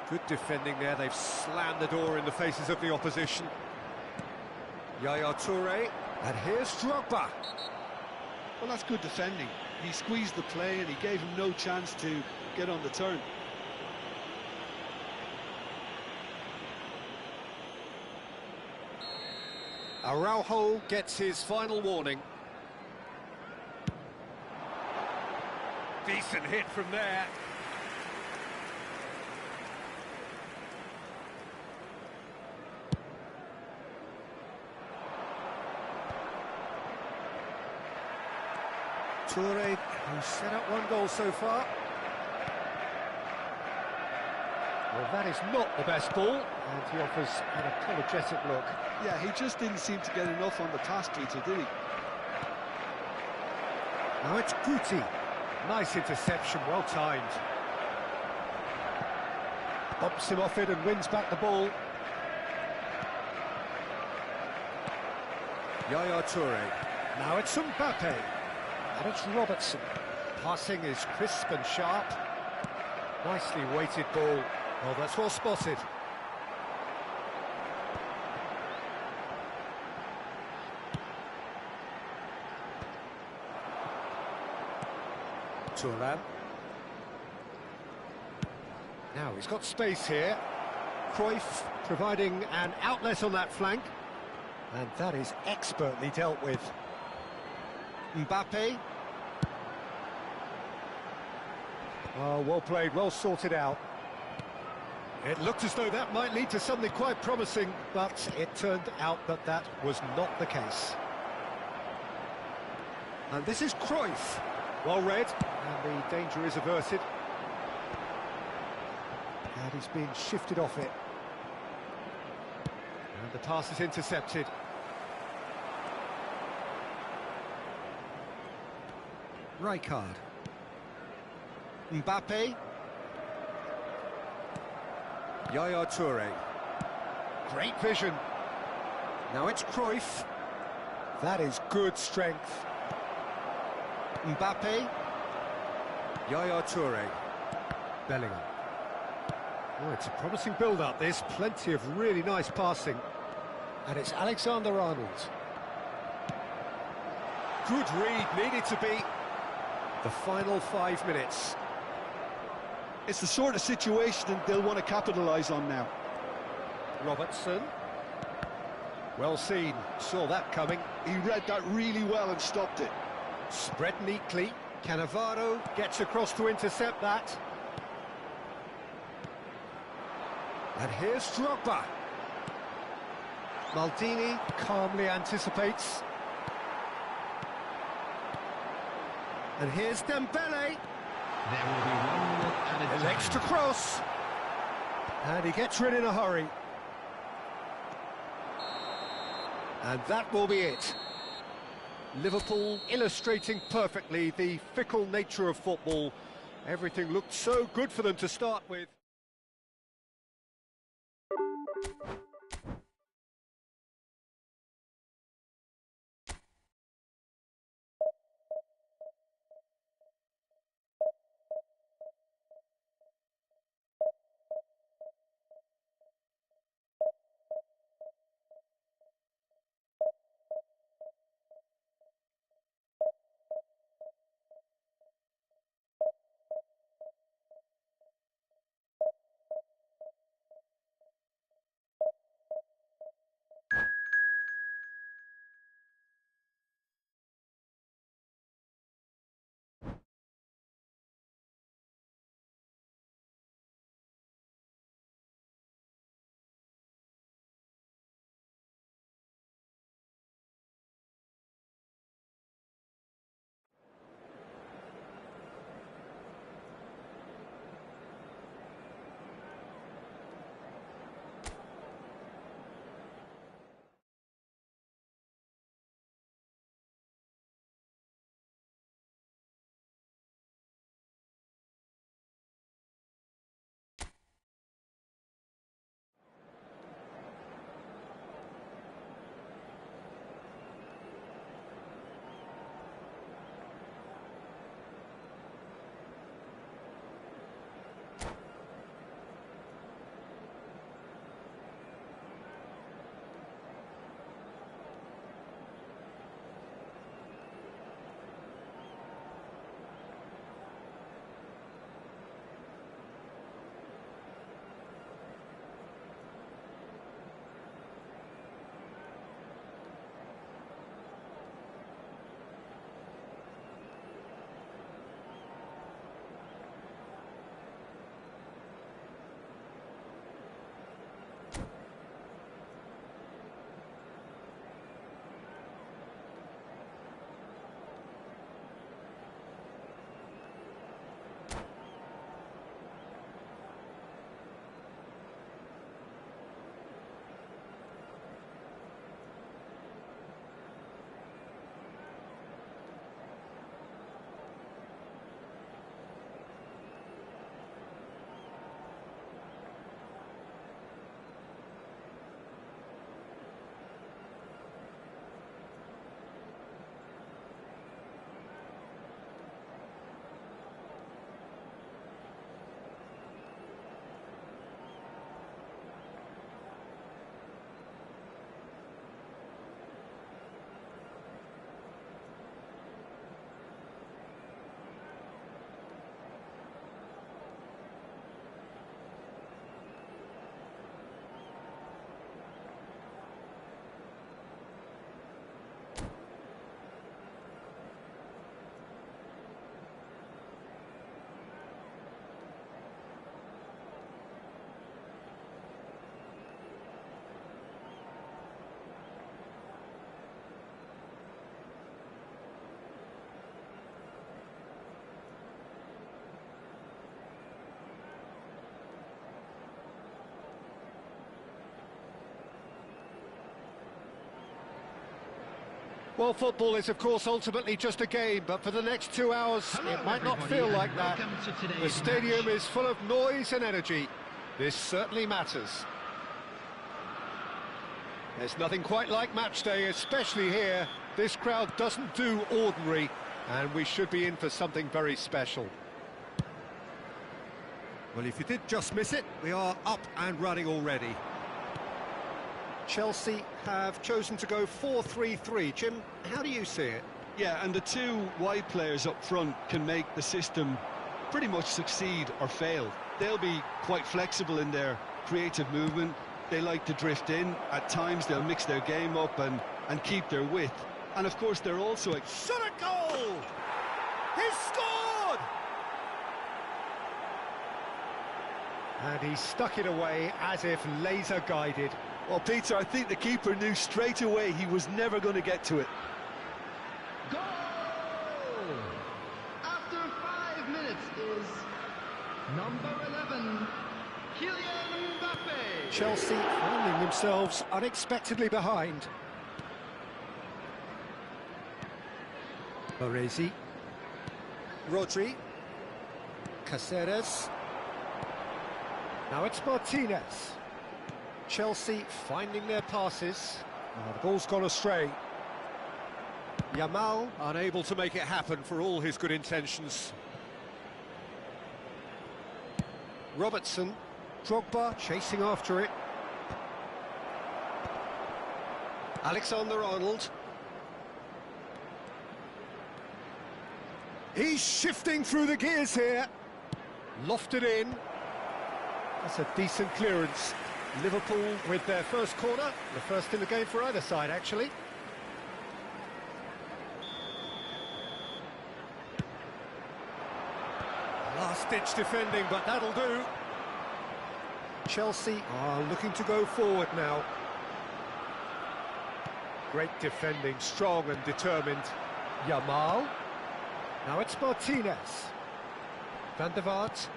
Good defending there. They've slammed the door in the faces of the opposition. Yaya Toure. And here's Drogba. Well, that's good defending. He squeezed the play and he gave him no chance to get on the turn. Araujo gets his final warning. Decent hit from there. Toure, who's set up one goal so far. Well, that is not the best ball, and he offers an apologetic look. Yeah, he just didn't seem to get enough on the pass, Peter, did he? Now it's Guti. Nice interception, well timed. Bumps him off it and wins back the ball. Yaya Toure. Now it's Mbappe. And it's Robertson. Passing is crisp and sharp. Nicely weighted ball. Oh, that's well spotted. Turan. Now he's got space here. Cruyff providing an outlet on that flank. And that is expertly dealt with. Mbappe. Oh, well played, well sorted out. It looked as though that might lead to something quite promising, but it turned out that that was not the case. And this is Cruyff. Well read, and the danger is averted. And he's being shifted off it. And the pass is intercepted. Rijkaard. Mbappe. Yaya Toure. Great vision. Now it's Cruyff. That is good strength. Mbappe. Yaya Toure. Bellingham. Oh, it's a promising build-up, this. Plenty of really nice passing. And it's Alexander-Arnold. Good read, needed to be. The final 5 minutes. It's the sort of situation they'll want to capitalise on now. Robertson. Well seen, saw that coming. He read that really well and stopped it. Spread neatly. Cannavaro gets across to intercept that. And here's Drogba. Maldini calmly anticipates. And here's Dembele. There will be 1 minute added Elects to time. cross. And he gets rid in a hurry. And that will be it. Liverpool illustrating perfectly the fickle nature of football. Everything looked so good for them to start with. Well, football is, of course, ultimately just a game, but for the next 2 hours, it might not feel like that. The stadium is full of noise and energy. This certainly matters. There's nothing quite like match day, especially here. This crowd doesn't do ordinary, and we should be in for something very special. Well, if you did just miss it, we are up and running already. Chelsea have chosen to go 4-3-3. Jim, how do you see it? Yeah, and the two wide players up front can make the system pretty much succeed or fail. They'll be quite flexible in their creative movement. They like to drift in. At times they'll mix their game up and keep their width. And of course they're also... Shot a goal! He's scored! And he stuck it away as if laser guided. Well, Peter, I think the keeper knew straight away he was never going to get to it. Goal! After 5 minutes is number 11, Kylian Mbappe. Chelsea finding themselves unexpectedly behind. Baresi. Rodri. Caceres. Now it's Martinez. Chelsea finding their passes. Oh, the ball's gone astray. Yamal unable to make it happen for all his good intentions. Robertson. Drogba chasing after it. Alexander-Arnold. He's shifting through the gears here. Lofted in. That's a decent clearance. Liverpool with their first corner, the first in the game for either side, actually. Last-ditch defending, but that'll do. Chelsea are looking to go forward now. Great defending, strong and determined. Yamal. Now it's Martinez. Van der Vaart.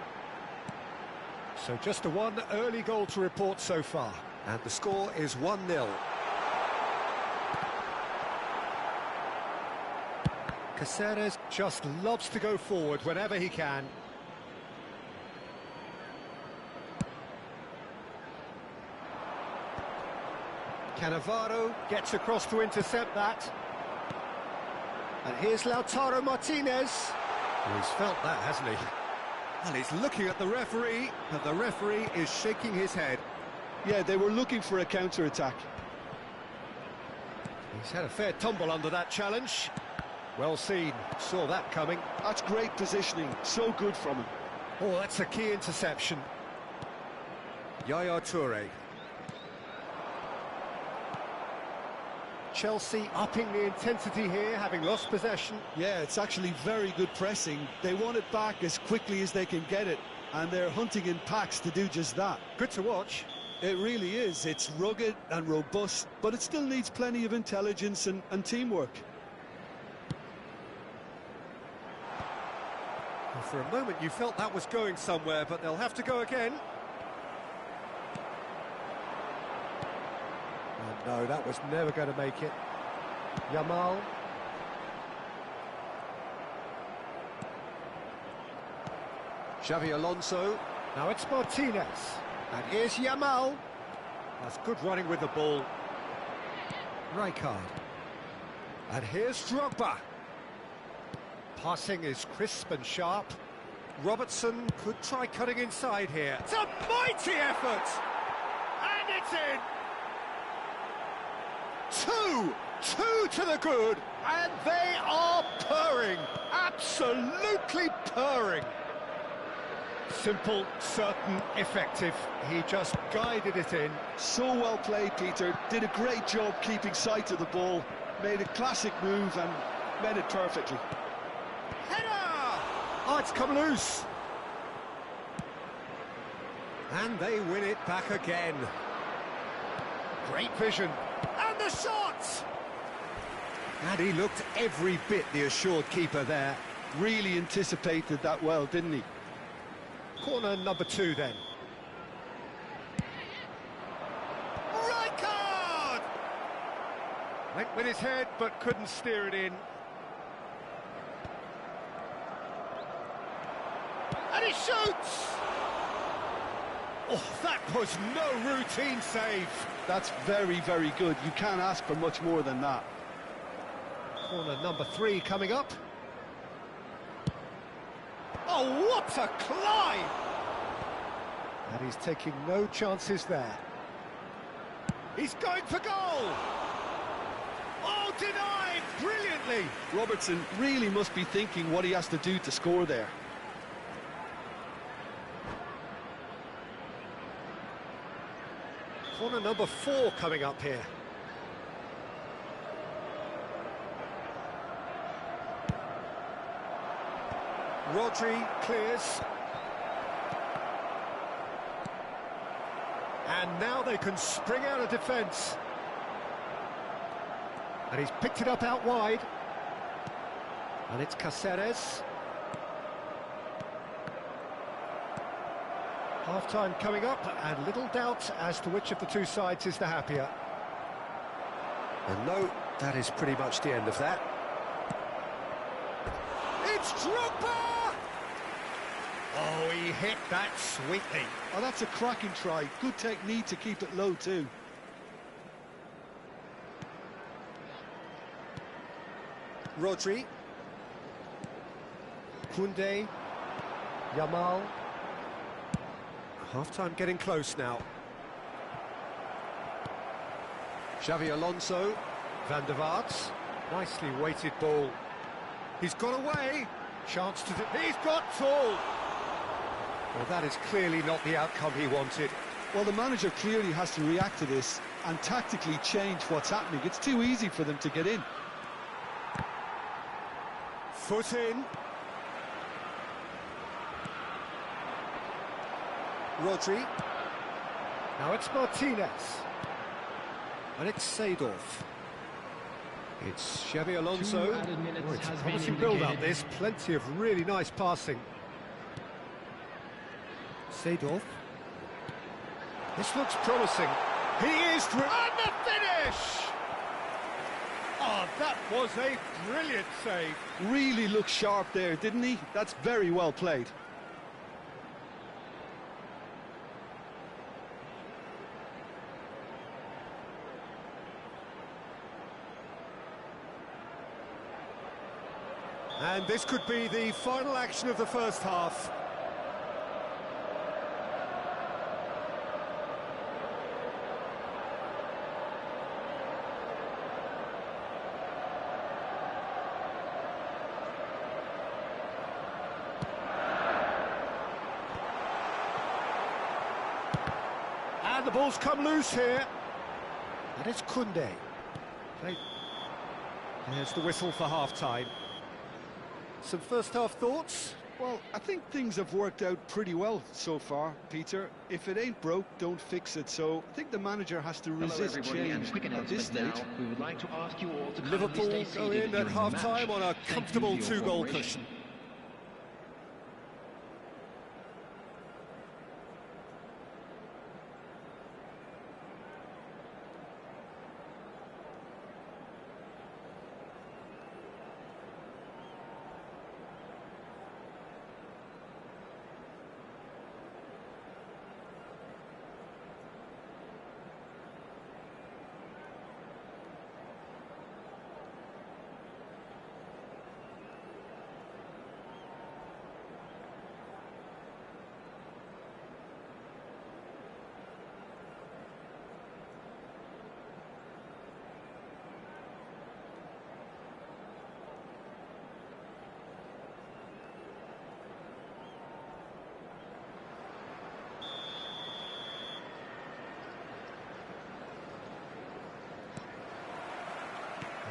So just the one early goal to report so far. And the score is 1-0. Caceres just loves to go forward whenever he can. Cannavaro gets across to intercept that. And here's Lautaro Martinez. Well, he's felt that, hasn't he? And he's looking at the referee, and the referee is shaking his head. Yeah, they were looking for a counter-attack. He's had a fair tumble under that challenge. Well seen, saw that coming. That's great positioning, so good from him. Oh, that's a key interception. Yaya Toure. Chelsea upping the intensity here, having lost possession. Yeah, it's actually very good pressing. They want it back as quickly as they can get it, and they're hunting in packs to do just that. Good to watch. It really is. It's rugged and robust, but it still needs plenty of intelligence and teamwork. Well, for a moment you felt that was going somewhere, but they'll have to go again. Oh, no, that was never going to make it. Yamal. Xavi Alonso. Now it's Martinez. And here's Yamal. That's good running with the ball. Rijkaard. And here's Drogba. Passing is crisp and sharp. Robertson could try cutting inside here. It's a mighty effort! And it's in! Two to the good, and they are purring, absolutely purring. Simple, certain, effective. He just guided it in. So well played, Peter. Did a great job keeping sight of the ball. Made a classic move and met it perfectly. Header! Oh, it's come loose. And they win it back again. Great vision. And the shot! And he looked every bit the assured keeper there. Really anticipated that well, didn't he? Corner number 2 then. Rijkaard! Went with his head, but couldn't steer it in. And he shoots! Oh, that was no routine save. That's very, very good. You can't ask for much more than that. Corner number 3 coming up. Oh, what a climb! And he's taking no chances there. He's going for goal! Oh, denied brilliantly! Robertson really must be thinking what he has to do to score there. Corner number 4 coming up here. Rodri clears. And now they can spring out of defence. And he's picked it up out wide. And it's Cáceres. Half-time coming up, and little doubt as to which of the two sides is the happier. And no, that is pretty much the end of that. It's Drogba! Oh, he hit that sweetly. Oh, that's a cracking try. Good technique to keep it low too. Rodri. Koundé. Yamal. Half-time getting close now. Xavi Alonso. Van der Vaart. Nicely weighted ball. He's got away. Chance to... He's got tall. Well, that is clearly not the outcome he wanted. Well, the manager clearly has to react to this and tactically change what's happening. It's too easy for them to get in. Foot in. Rodri. Now it's Martinez. And it's Seedorf. It's Xavi Alonso. 2 added minutes Oh, it's a has promising been build-up, indicated. this. Plenty of really nice passing. Seedorf. This looks promising. He is through. And the finish! Oh, that was a brilliant save. Really looked sharp there, didn't he? That's very well played. And this could be the final action of the first half. And the ball's come loose here. And it's Koundé. There's the whistle for half-time. Some first-half thoughts? Well, I think things have worked out pretty well so far, Peter. If it ain't broke, don't fix it. So I think the manager has to Hello, resist everybody, and change quick at this announcement stage. now. We would like to ask you all to Liverpool kindly stay go seated in at during the half-time match. on a Thank you comfortable for your two-goal cooperation. cushion.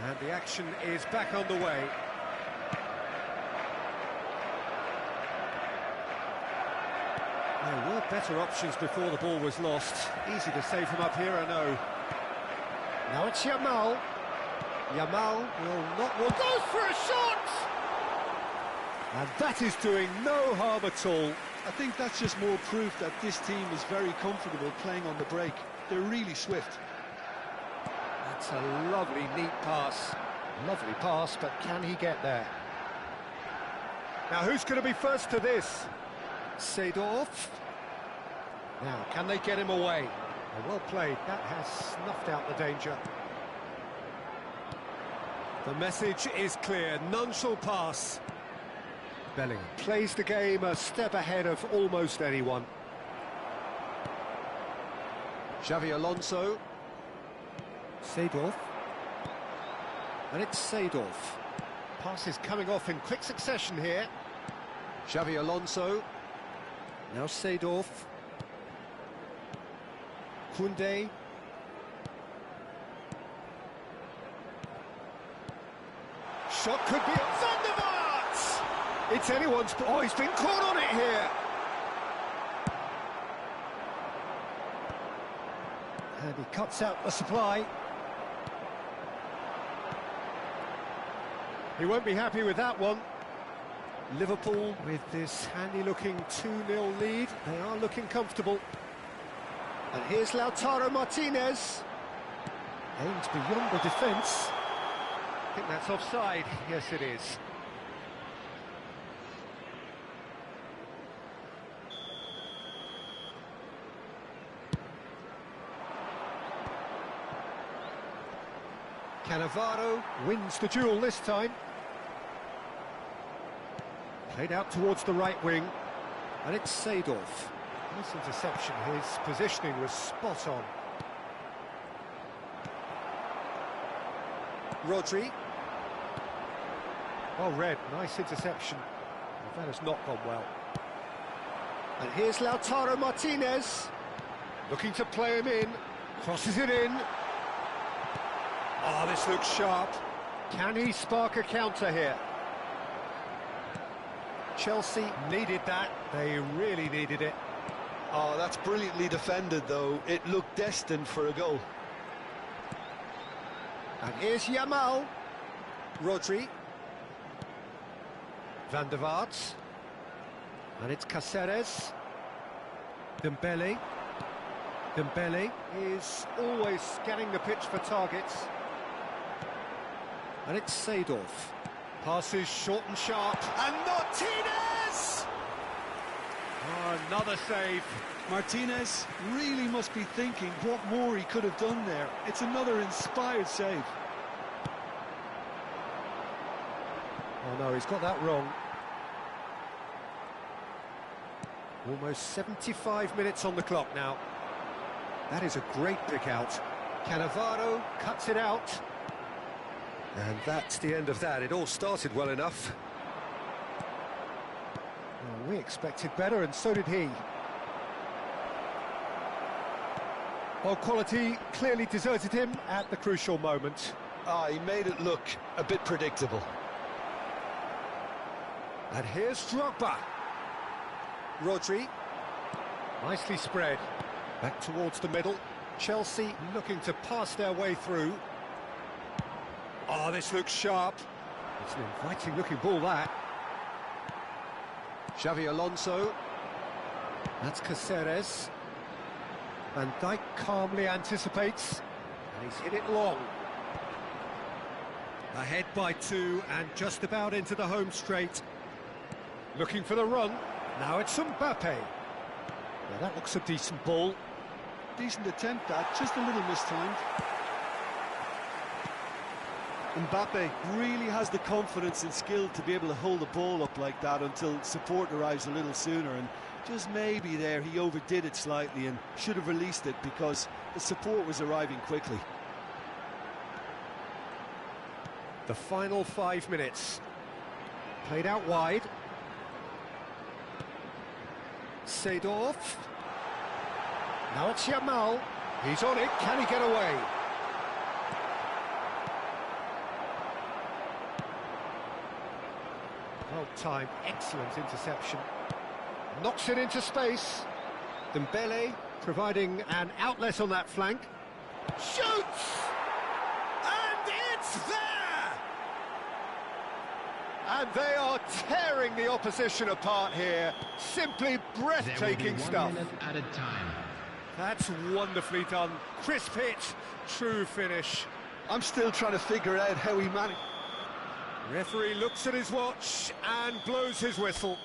And the action is back on the way. There were better options before the ball was lost. Easy to say from up here, I know. Now it's Yamal. Yamal will not want... Goes for a shot! And that is doing no harm at all. I think that's just more proof that this team is very comfortable playing on the break. They're really swift. It's a lovely, neat pass. Lovely pass, but can he get there? Now, who's going to be first to this? Seedorf. Now, can they get him away? Well played. That has snuffed out the danger. The message is clear. None shall pass. Bellingham plays the game a step ahead of almost anyone. Xavi Alonso. Seedorf. And it's Seedorf. Passes coming off in quick succession here. Xavi Alonso. Now Seedorf. Koundé. Shot could be... Van der Vaart! It's anyone's... Oh, he's been caught on it here. And he cuts out the supply. He won't be happy with that one. Liverpool, with this handy-looking 2-0 lead, they are looking comfortable. And here's Lautaro Martinez. Aims beyond the defence. I think that's offside. Yes, it is. Cannavaro wins the duel this time. Played out towards the right wing, and it's Seedorf. Nice interception, his positioning was spot on. Rodri. Well read, nice interception. That has not gone well. And here's Lautaro Martinez. Looking to play him in, crosses it in. Oh, this looks sharp. Can he spark a counter here? Chelsea needed that. They really needed it. Oh, that's brilliantly defended, though. It looked destined for a goal. And here's Yamal. Rodri. Van der Vaart. And it's Cáceres. Dembele. Dembele is always scanning the pitch for targets. And it's Seedorf. Passes short and sharp. And Martinez! Oh, another save. Martinez really must be thinking what more he could have done there. It's another inspired save. Oh no, he's got that wrong. Almost 75 minutes on the clock now. That is a great pick out. Cannavaro cuts it out. And that's the end of that. It all started well enough. Well, we expected better, and so did he. Well, quality clearly deserted him at the crucial moment. He made it look a bit predictable. And here's Drogba. Rodri. Nicely spread. Back towards the middle. Chelsea looking to pass their way through. Oh, this looks sharp. It's an inviting looking ball, that. Xavi Alonso. That's Cáceres. Van Dijk calmly anticipates. And he's hit it long. Ahead by 2 and just about into the home straight. Looking for the run. Now it's Mbappe. Now that looks a decent ball. Decent attempt, that, just a little mistimed. Mbappe really has the confidence and skill to be able to hold the ball up like that until support arrives a little sooner, and just maybe there he overdid it slightly and should have released it because the support was arriving quickly. The final 5 minutes. Played out wide. Seedorf. Now it's Yamal. He's on it. Can he get away? Well timed, excellent interception. Knocks it into space. Dembele providing an outlet on that flank. Shoots! And it's there! And they are tearing the opposition apart here. Simply breathtaking stuff. 1 minute at a time. That's wonderfully done. Crisp hit, true finish. I'm still trying to figure out how he managed. Referee looks at his watch and blows his whistle.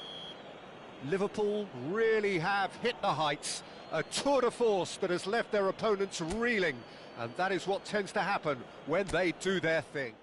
Liverpool really have hit the heights. A tour de force that has left their opponents reeling. And that is what tends to happen when they do their thing.